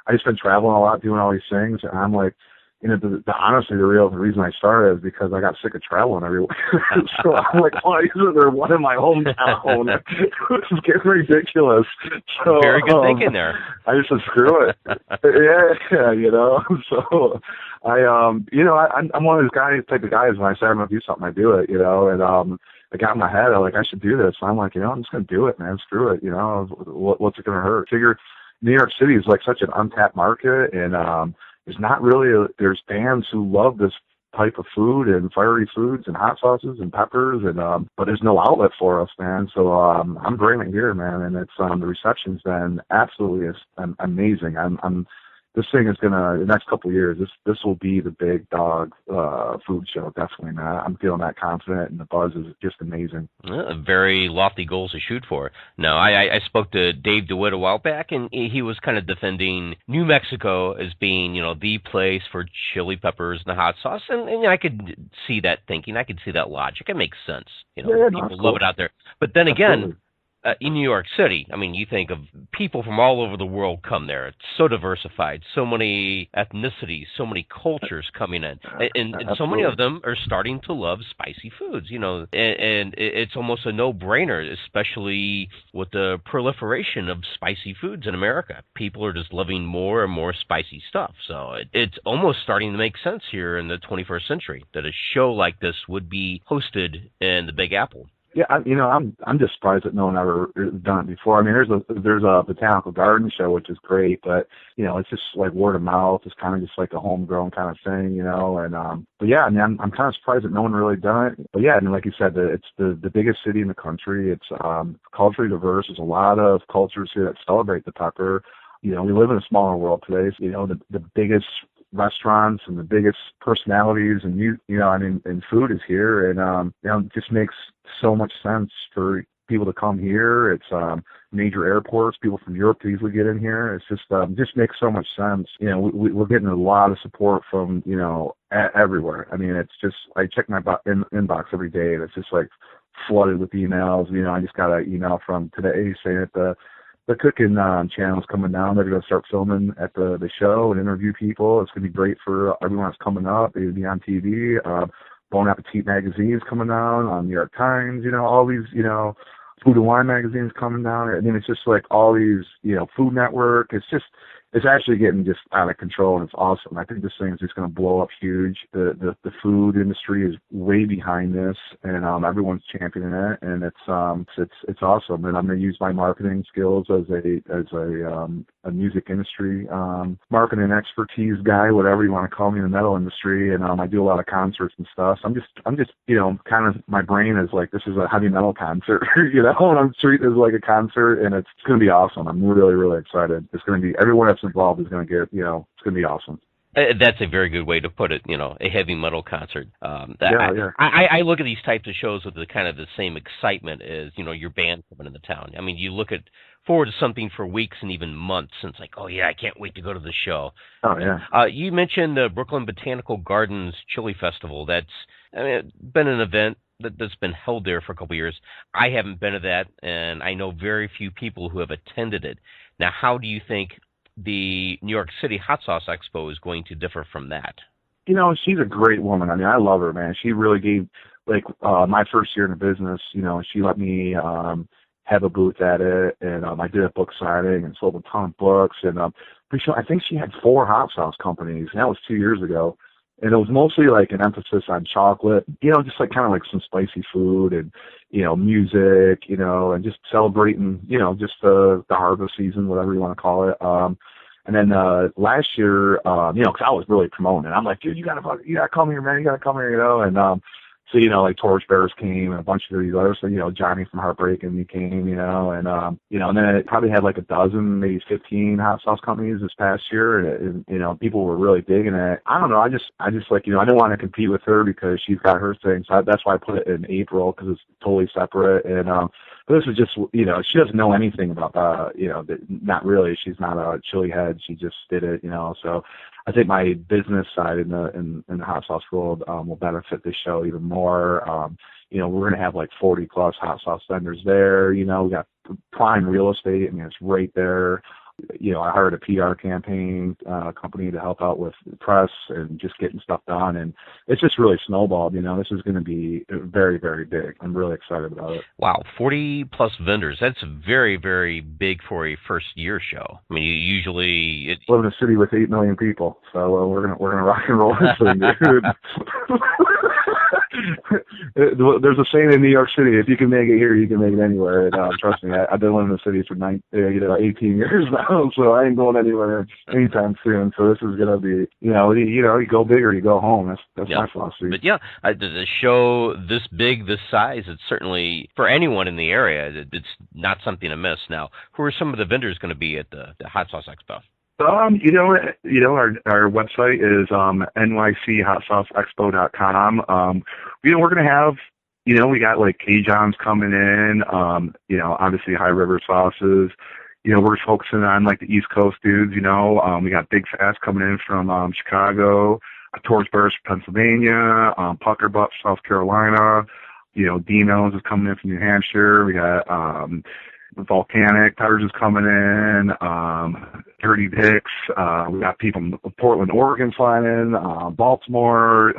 G: I just been traveling a lot, doing all these things, and I'm like, you know, honestly, the reason I started is because I got sick of traveling everywhere. So I'm like, why isn't there one in my hometown? This is getting ridiculous. So,
F: very good thinking there.
G: I just said, screw it. yeah, you know. So I'm one of those type of guys, when I say I'm going to do something, I do it, you know, and I got in my head, I'm like, I should do this. So I'm like, you know, I'm just going to do it, man. Screw it. You know, what's it going to hurt? Figure New York City is like such an untapped market, and there's bands who love this type of food and fiery foods and hot sauces and peppers, and but there's no outlet for us, man. So I'm bringing it here, man, and it's the reception's been absolutely amazing. This thing is gonna, the next couple of years, this will be the big dog food show, definitely, man. I'm feeling that confident, and the buzz is just amazing.
F: Very lofty goals to shoot for. No, I spoke to Dave DeWitt a while back, and he was kind of defending New Mexico as being, you know, the place for chili peppers and the hot sauce, and I could see that thinking. I could see that logic. It makes sense. You know, people love it out there. But then again, in New York City, I mean, you think of people from all over the world come there. It's so diversified, so many ethnicities, so many cultures coming in, and so many of them are starting to love spicy foods, you know, and it's almost a no-brainer, especially with the proliferation of spicy foods in America. People are just loving more and more spicy stuff. So it's almost starting to make sense here in the 21st century that a show like this would be hosted in the Big Apple.
G: Yeah, I'm just surprised that no one ever done it before. I mean, there's a botanical garden show, which is great, but you know, it's just like word of mouth. It's kind of just like a homegrown kind of thing, you know. And but yeah, I mean, I'm kind of surprised that no one really done it. But yeah, and like you said, it's the biggest city in the country. It's culturally diverse. There's a lot of cultures here that celebrate the pepper. You know, we live in a smaller world today. So, you know, the biggest restaurants and the biggest personalities and and food is here, and it just makes so much sense for people to come here. It's major airports, people from Europe to easily get in here. It's just makes so much sense. You know, we're getting a lot of support from, you know, everywhere. I mean, it's just, I check my inbox every day, and it's just like flooded with emails. You know, I just got an email from today saying that the cooking channel's coming down. They're going to start filming at the show and interview people. It's going to be great for everyone that's coming up. It'll be on TV. Bon Appetit magazine's coming down, on New York Times, you know, all these, you know, Food and Wine magazine's coming down. I mean, it's just like all these, you know, Food Network. It's actually getting just out of control, and it's awesome. I think this thing is just going to blow up huge. The food industry is way behind this, and everyone's championing it, and it's awesome. And I'm going to use my marketing skills as a music industry marketing expertise guy, whatever you want to call me, in the metal industry. And I do a lot of concerts and stuff. So I'm just you know, kind of, my brain is like, this is a heavy metal concert, you know, and I'm treating it as like a concert, and it's going to be awesome. I'm really, really excited. It's going to be, everyone that's involved is going to get, you know, it's going to be awesome.
F: That's a very good way to put it, you know, a heavy metal concert.
G: Yeah.
F: I look at these types of shows with the kind of the same excitement as, you know, your band coming into town. I mean, you look forward to something for weeks and even months, and it's like, oh yeah, I can't wait to go to the show.
G: Oh yeah.
F: You mentioned the Brooklyn Botanical Gardens Chili Festival. That's been an event that's been held there for a couple of years. I haven't been to that, and I know very few people who have attended it. Now, how do you think the New York City Hot Sauce Expo is going to differ from that?
G: You know, she's a great woman. I mean, I love her, man. She really gave, like, my first year in the business, you know, she let me have a booth at it, and I did a book signing and sold a ton of books, and I think she had 4 hot sauce companies, and that was 2 years ago. And it was mostly like an emphasis on chocolate, you know, just like kind of like some spicy food and, you know, music, you know, and just celebrating, you know, just the harvest season, whatever you want to call it. And then last year, you know, because I was really promoting it. I'm like, dude, you gotta come here, man. You gotta come here, you know. And so, you know, like Torchbearers came and a bunch of these others. So, you know, Johnny from Heartbreak and he came, you know, and you know, and then it probably had like a dozen, maybe 15 hot sauce companies this past year, and you know, people were really digging it. I don't know, I just like, you know, I didn't want to compete with her because she's got her thing, so that's why I put it in April, because it's totally separate. And but this is just, you know, she doesn't know anything about you know, not really. She's not a chili head. She just did it, you know. So I think my business side in the hot sauce world will benefit this show even more. You know, we're going to have like 40 plus hot sauce vendors there. You know, we got prime real estate. I mean, it's right there. I hired a PR campaign company to help out with the press and just getting stuff done. And it's just really snowballed. This is going to be very, very big. I'm really excited about it.
F: Wow, 40 plus vendors. That's very, very big for a first year show. I mean, you usually
G: live in a city with 8 million people, so we're gonna rock and roll this thing, dude. There's a saying in New York City: if you can make it here, you can make it anywhere. And trust me, I've been living in the city for 18 years now, so I ain't going anywhere anytime soon. So this is gonna be, you go big or you go home. That's my philosophy.
F: But yeah, the show this big, this size, it's certainly for anyone in the area. It's not something to miss. Now, who are some of the vendors going to be at the Hot Sauce Expo?
G: Our website is nychotsauceexpo.com. We're going to have, we got like Cajuns coming in, obviously High River sauces. We're focusing on like the East Coast dudes, we got Big Fast coming in from Chicago, Torch Burst, Pennsylvania, Pucker Butt, South Carolina, Dino's is coming in from New Hampshire. We got Volcanic Tires is coming in, Dirty Dicks. We got people from Portland, Oregon flying in, Baltimore,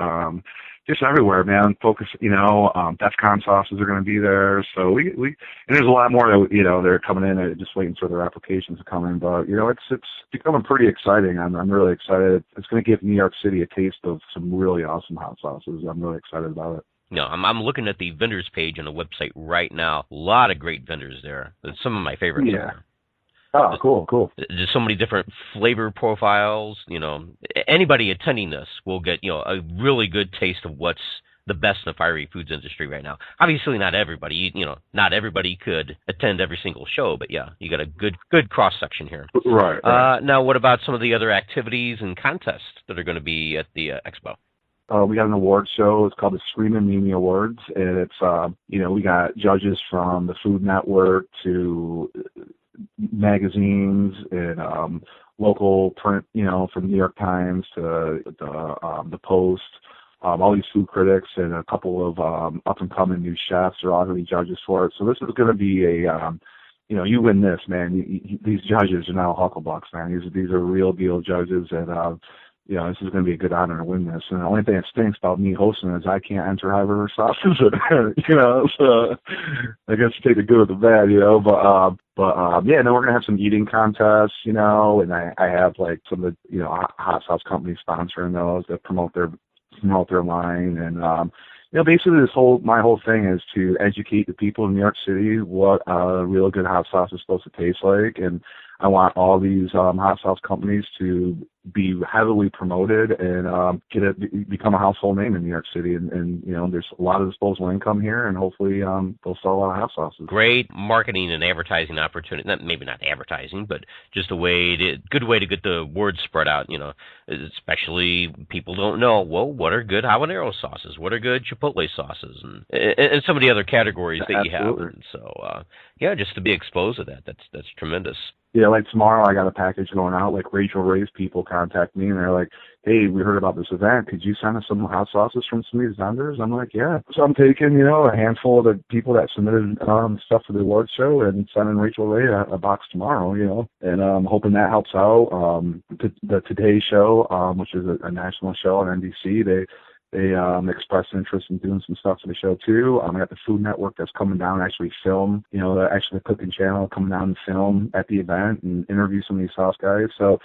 G: just everywhere, man. Focus, DEFCON sauces are going to be there. So and there's a lot more that, they're coming in and just waiting for their applications to come in. But, it's becoming pretty exciting. I'm really excited. It's going to give New York City a taste of some really awesome hot sauces. I'm really excited about it.
F: No, I'm looking at the vendors page on the website right now. A lot of great vendors there. Some of my favorites.
G: Yeah. Oh, cool.
F: There's so many different flavor profiles. Anybody attending this will get, a really good taste of what's the best in the fiery foods industry right now. Obviously, not everybody, not everybody could attend every single show, but yeah, you got a good cross section here.
G: Right.
F: Now, what about some of the other activities and contests that are going to be at the Expo?
G: We got an awards show. It's called the Screamin' Mimi Awards, and it's we got judges from the Food Network to magazines and local print, from New York Times to the Post. All these food critics and a couple of up and coming new chefs are all going to be judges for it. So this is going to be a you win this, man. These judges are now hucklebucks, man. These are real deal judges, and this is going to be a good honor to win this. And the only thing that stinks about me hosting is I can't enter High River sauces in there, so I guess take the good with the bad, But then we're going to have some eating contests, and I have like some of the, hot sauce companies sponsoring those that promote their line. And, basically my whole thing is to educate the people in New York City what a real good hot sauce is supposed to taste like. And I want all these hot sauce companies to be heavily promoted and become a household name in New York City. And there's a lot of disposable income here, and hopefully they'll sell a lot of hot sauces.
F: Great marketing and advertising opportunity. Maybe not advertising, but just good way to get the word spread out. Especially people don't know. Well, what are good habanero sauces? What are good chipotle sauces? And some of the other categories that you have. And so just to be exposed to that, that's tremendous.
G: Yeah, like tomorrow I got a package going out. Like Rachel Ray's people contact me and they're like, "Hey, we heard about this event. Could you send us some hot sauces from some of these vendors?" I'm like, "Yeah." So I'm taking, a handful of the people that submitted stuff for the awards show and sending Rachel Ray a box tomorrow, and I'm hoping that helps out. The Today Show, which is a national show on NBC, they expressed interest in doing some stuff for the show too. I got the Food Network that's coming down, actually film, the cooking channel coming down and film at the event and interview some of these sauce guys. So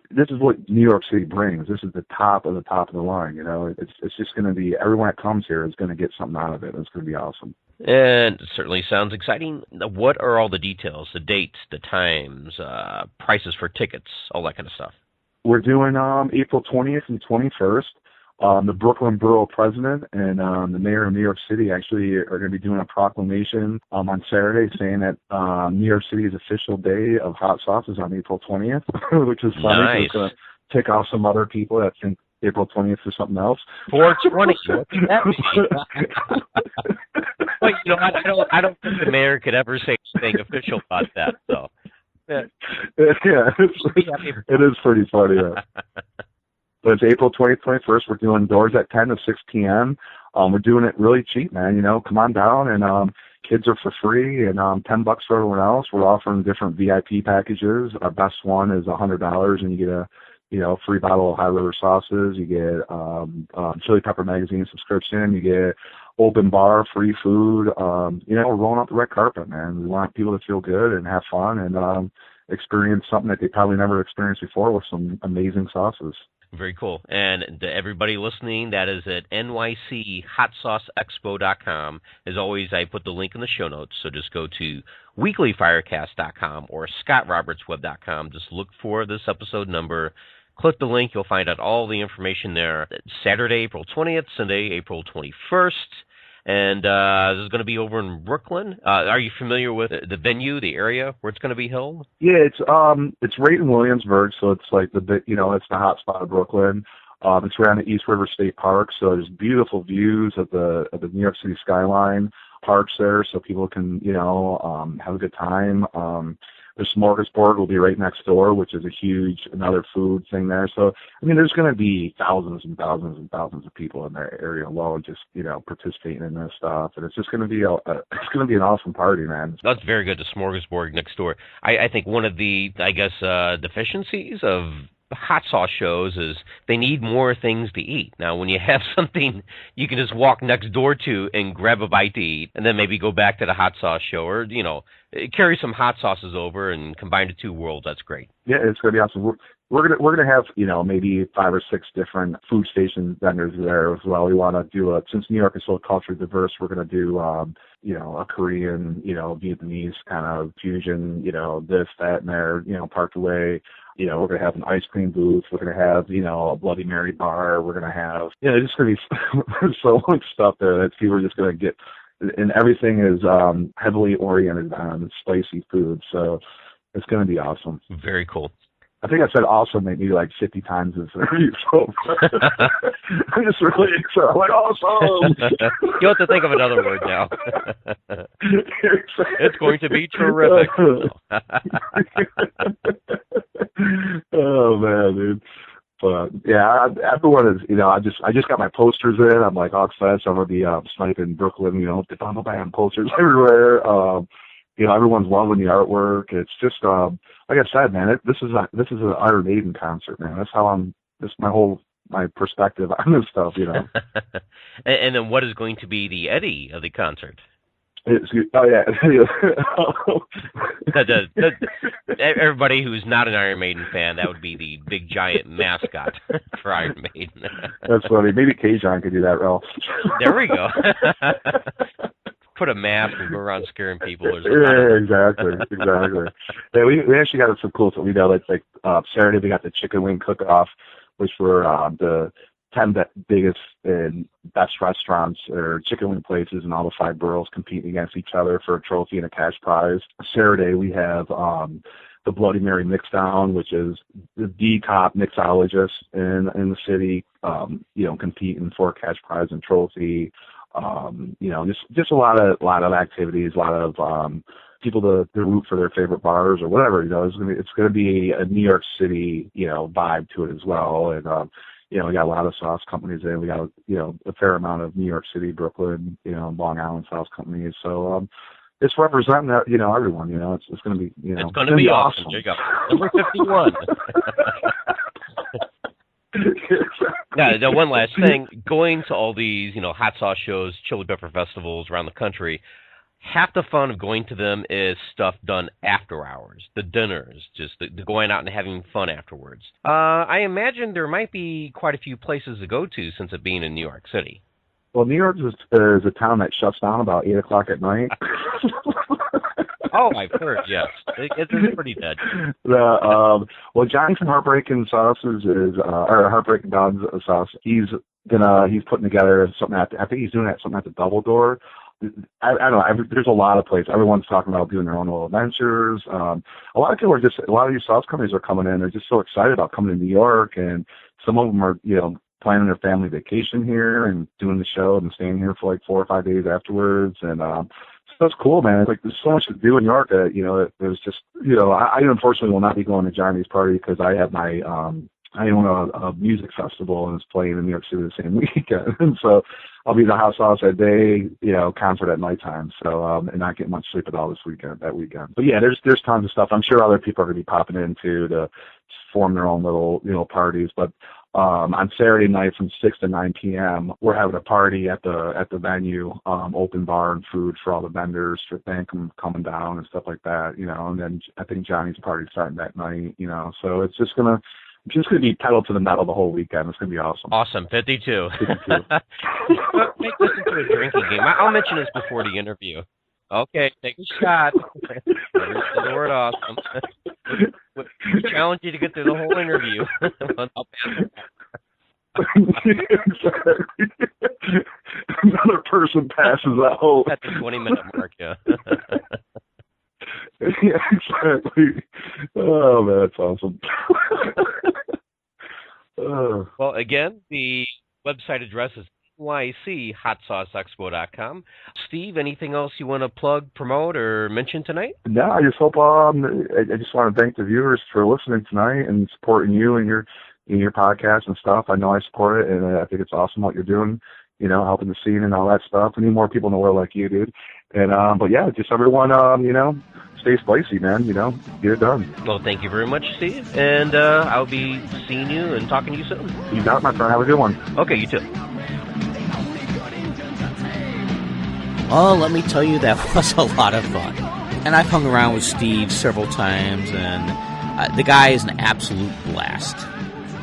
G: this is what New York City brings. This is the top of the line. It's just going to be, everyone that comes here is going to get something out of it. It's going to be awesome.
F: And it certainly sounds exciting. What are all the details, the dates, the times, prices for tickets, all that kind of stuff?
G: We're doing April 20th and 21st. The Brooklyn Borough President and the Mayor of New York City actually are going to be doing a proclamation on Saturday saying that New York City's official day of hot sauce is on April 20th, which is funny.
F: Nice.
G: So it's going to tick off some other people that think April 20th is something else.
F: 420. What does that mean? But, I don't think the mayor could ever say anything official about that. So,
G: yeah, it is pretty funny. But it's April 20th, 21st. We're doing doors at 10 to 6 p.m. We're doing it really cheap, man. Come on down and kids are for free, and $10 for everyone else. We're offering different VIP packages. Our best one is $100, and you get a free bottle of high river sauces. You get Chili Pepper Magazine subscription. You get open bar, free food. We're rolling out the red carpet, man. We want people to feel good and have fun and experience something that they probably never experienced before with some amazing sauces.
F: Very cool. And to everybody listening, that is at nychotsauceexpo.com. As always, I put the link in the show notes, so just go to weeklyfirecast.com or scottrobertsweb.com. Just look for this episode number. Click the link. You'll find out all the information there. Saturday, April 20th, Sunday, April 21st. And this is going to be over in Brooklyn. Are you familiar with the venue, the area where it's going to be held?
G: Yeah, it's right in Williamsburg, so it's like it's the hot spot of Brooklyn. It's right on the East River State Park, so there's beautiful views of the New York City skyline. Parks there, so people can have a good time. The Smorgasbord will be right next door, which is another food thing there. So, there's going to be thousands and thousands and thousands of people in that area alone, just, participating in this stuff. And it's just going to be an awesome party, man.
F: That's very good, the Smorgasbord next door. I think one of the, deficiencies of hot sauce shows is they need more things to eat. Now, when you have something you can just walk next door to and grab a bite to eat, and then maybe go back to the hot sauce show, or carry some hot sauces over and combine the two worlds. That's great.
G: Yeah, it's going to be awesome. We're gonna have maybe 5 or 6 different food station vendors there as well. We want to do since New York is so culturally diverse, we're going to do a Korean, Vietnamese kind of fusion, this, that, and there, parked away. We're going to have an ice cream booth. We're going to have, a Bloody Mary bar. We're going to have, it's just going to be so much stuff there that people are just going to get, and everything is heavily oriented on spicy food. So it's going to be awesome.
F: Very cool.
G: I think I said awesome maybe like 50 times this interview. So I'm just really excited. I'm like, awesome.
F: You have to think of another word now. It's going to be terrific.
G: Oh man, dude. But yeah, everyone is. I just got my posters in. I'm like all excited. So I'm gonna be sniping Brooklyn. The Donald Band posters everywhere. Everyone's loving the artwork. It's just like I said, man. This is an Iron Maiden concert, man. That's how my perspective on this stuff.
F: And then what is going to be the Eddie of the concert? Everybody who's not an Iron Maiden fan, that would be the big giant mascot for Iron Maiden.
G: That's funny. Maybe K-John could do that, Ralph.
F: There we go. Put a mask and go around scaring people or something.
G: Yeah, exactly. Yeah, we actually got some cool stuff. We got like Saturday we got the chicken wing cook-off, which were the 10 biggest and best restaurants or chicken wing places in all the 5 boroughs competing against each other for a trophy and a cash prize. Saturday we have the Bloody Mary Mixdown, which is the top mixologists in the city, competing for a cash prize and trophy. Just a lot of activities, a lot of people to root for their favorite bars or whatever. It's gonna be a New York City vibe to it as well. And we got a lot of sauce companies in. We got a fair amount of New York City, Brooklyn, Long Island sauce companies. So it's representing that everyone. It's gonna be
F: it's gonna be awesome. There you go. Number 51. Now, one last thing. Going to all these, hot sauce shows, chili pepper festivals around the country, half the fun of going to them is stuff done after hours, the dinners, just the going out and having fun afterwards. I imagine there might be quite a few places to go to since it being in New York City.
G: Well, New York is a town that shuts down about 8 o'clock at night.
F: Oh, I've heard, yes. It's pretty dead.
G: Well, Johnny from Heartbreaking Sauces or Heartbreaking Dogs Sauce, he's putting together something I think he's doing something at the Double Door. I don't know. There's a lot of places. Everyone's talking about doing their own little adventures. A lot of these sauce companies are coming in. They're just so excited about coming to New York, and some of them are, planning their family vacation here and doing the show and staying here for like 4 or 5 days afterwards. And so it's cool, man. Like there's so much to do in New York that there's just I unfortunately will not be going to Johnny's party because I have my I own a music festival and it's playing in New York City the same weekend. And so I'll be the hot sauce that day, concert at nighttime. So, and not get much sleep at all that weekend. But yeah, there's tons of stuff. I'm sure other people are going to be popping in too to form their own little, parties. But, on Saturday night from 6 to 9 p.m., we're having a party at the venue, open bar and food for all the vendors for thank them coming down and stuff like that, and then I think Johnny's party starting that night, so it's just going to be pedal to the metal the whole weekend. It's going to be awesome.
F: Awesome. 52. Make this into a drinking game. I'll mention this before the interview. Okay, take a shot. The word awesome. We challenge you to get through the whole interview. I'll pass it.
G: Exactly. Another person passes out.
F: At the 20-minute mark, yeah.
G: Yeah, exactly. Oh, man, that's awesome.
F: Well, again, the website address is nychotsauceexpo.com. Steve, anything else you want to plug, promote, or mention tonight?
G: No, I just hope I just want to thank the viewers for listening tonight and supporting you and your podcast and stuff. I know I support it, and I think it's awesome what you're doing, helping the scene and all that stuff. We need more people in the world like you, dude. And but yeah, just everyone, stay spicy, man. Get it done.
F: Well, thank you very much, Steve, and I'll be seeing you and talking to you soon.
G: You got it, my friend. Have a good one.
F: Okay, you too.
B: Oh, let me tell you, that was a lot of fun. And I've hung around with Steve several times, and the guy is an absolute blast.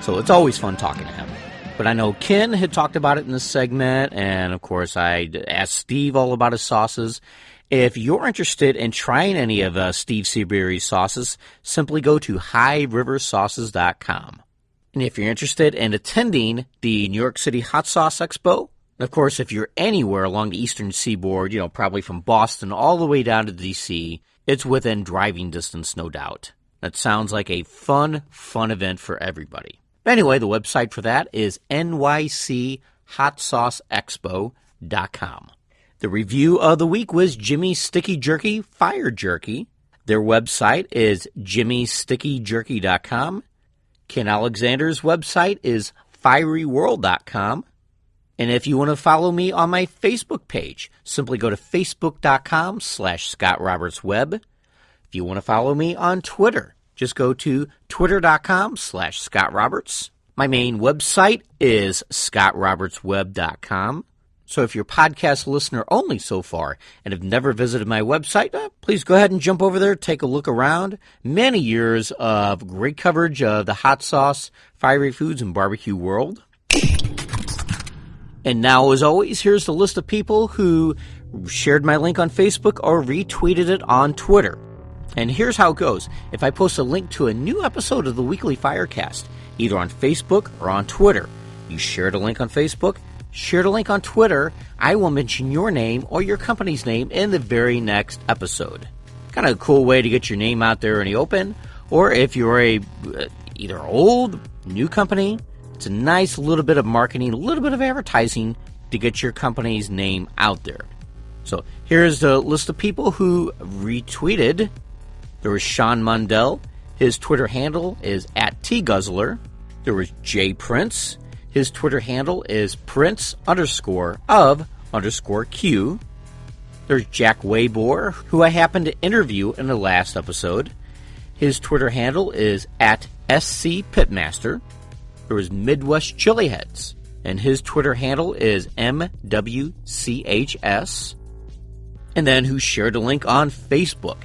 B: So it's always fun talking to him. But I know Ken had talked about it in this segment, and of course I asked Steve all about his sauces. If you're interested in trying any of Steve Seabury's sauces, simply go to highriversauces.com. And if you're interested in attending the New York City Hot Sauce Expo, and of course, if you're anywhere along the eastern seaboard, probably from Boston all the way down to D.C., it's within driving distance, no doubt. That sounds like a fun event for everybody. Anyway, the website for that is nychotsauceexpo.com. The review of the week was Jimmy's Sticky Jerky Fire Jerky. Their website is jimmystickyjerky.com. Ken Alexander's website is fieryworld.com. And if you want to follow me on my Facebook page, simply go to facebook.com/ScottRobertsWeb. If you want to follow me on Twitter, just go to twitter.com/ScottRoberts. My main website is scottrobertsweb.com. So if you're a podcast listener only so far and have never visited my website, please go ahead and jump over there, take a look around. Many years of great coverage of the hot sauce, fiery foods, and barbecue world. And now, as always, here's the list of people who shared my link on Facebook or retweeted it on Twitter. And here's how it goes. If I post a link to a new episode of the Weekly Firecast, either on Facebook or on Twitter, you shared a link on Facebook, shared a link on Twitter, I will mention your name or your company's name in the very next episode. Kind of a cool way to get your name out there in the open. Or if you're either old, new company, it's a nice little bit of marketing, a little bit of advertising to get your company's name out there. So here's the list of people who retweeted. There was Sean Mundell. His Twitter handle is @TGuzzler. There was Jay Prince. His Twitter handle is Prince_of_Q. There's Jack Waybor, who I happened to interview in the last episode. His Twitter handle is @SCPitmaster. There was Midwest Chiliheads, and his Twitter handle is MWCHS. And then who shared a link on Facebook?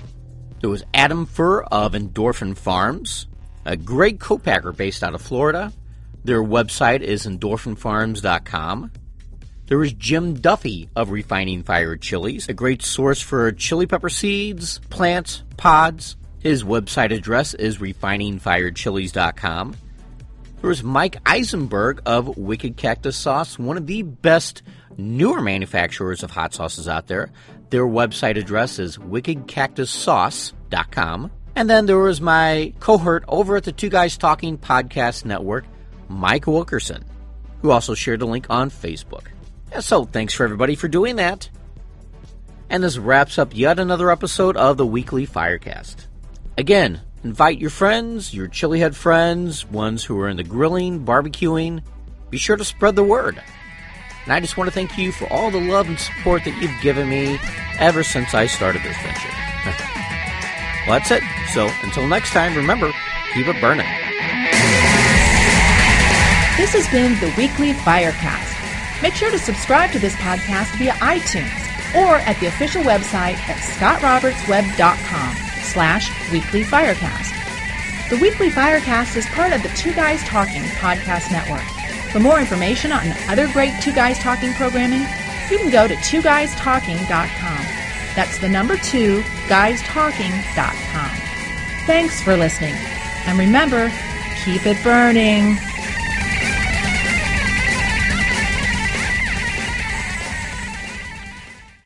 B: There was Adam Furr of Endorphin Farms, a great co-packer based out of Florida. Their website is endorphinfarms.com. There was Jim Duffy of Refining Fire Chilies, a great source for chili pepper seeds, plants, pods. His website address is refiningfirechilies.com. There was Mike Eisenberg of Wicked Cactus Sauce, one of the best newer manufacturers of hot sauces out there. Their website address is wickedcactussauce.com. And then there was my cohort over at the Two Guys Talking Podcast Network, Mike Wilkerson, who also shared a link on Facebook. And so thanks for everybody for doing that. And this wraps up yet another episode of the Weekly Firecast. Again, Invite your friends, your chilihead friends, ones who are into grilling, barbecuing. Be sure to spread the word. And I just want to thank you for all the love and support that you've given me ever since I started this venture. Well, that's it. So until next time, remember, keep it burning.
C: This has been the Weekly Firecast. Make sure to subscribe to this podcast via iTunes or at the official website at scottrobertsweb.com/weeklyfirecast. The Weekly Firecast is part of the Two Guys Talking podcast network. For more information on other great Two Guys Talking programming, you can go to twoguystalking.com. That's the number 2, guystalking.com. Thanks for listening. And remember, keep it burning.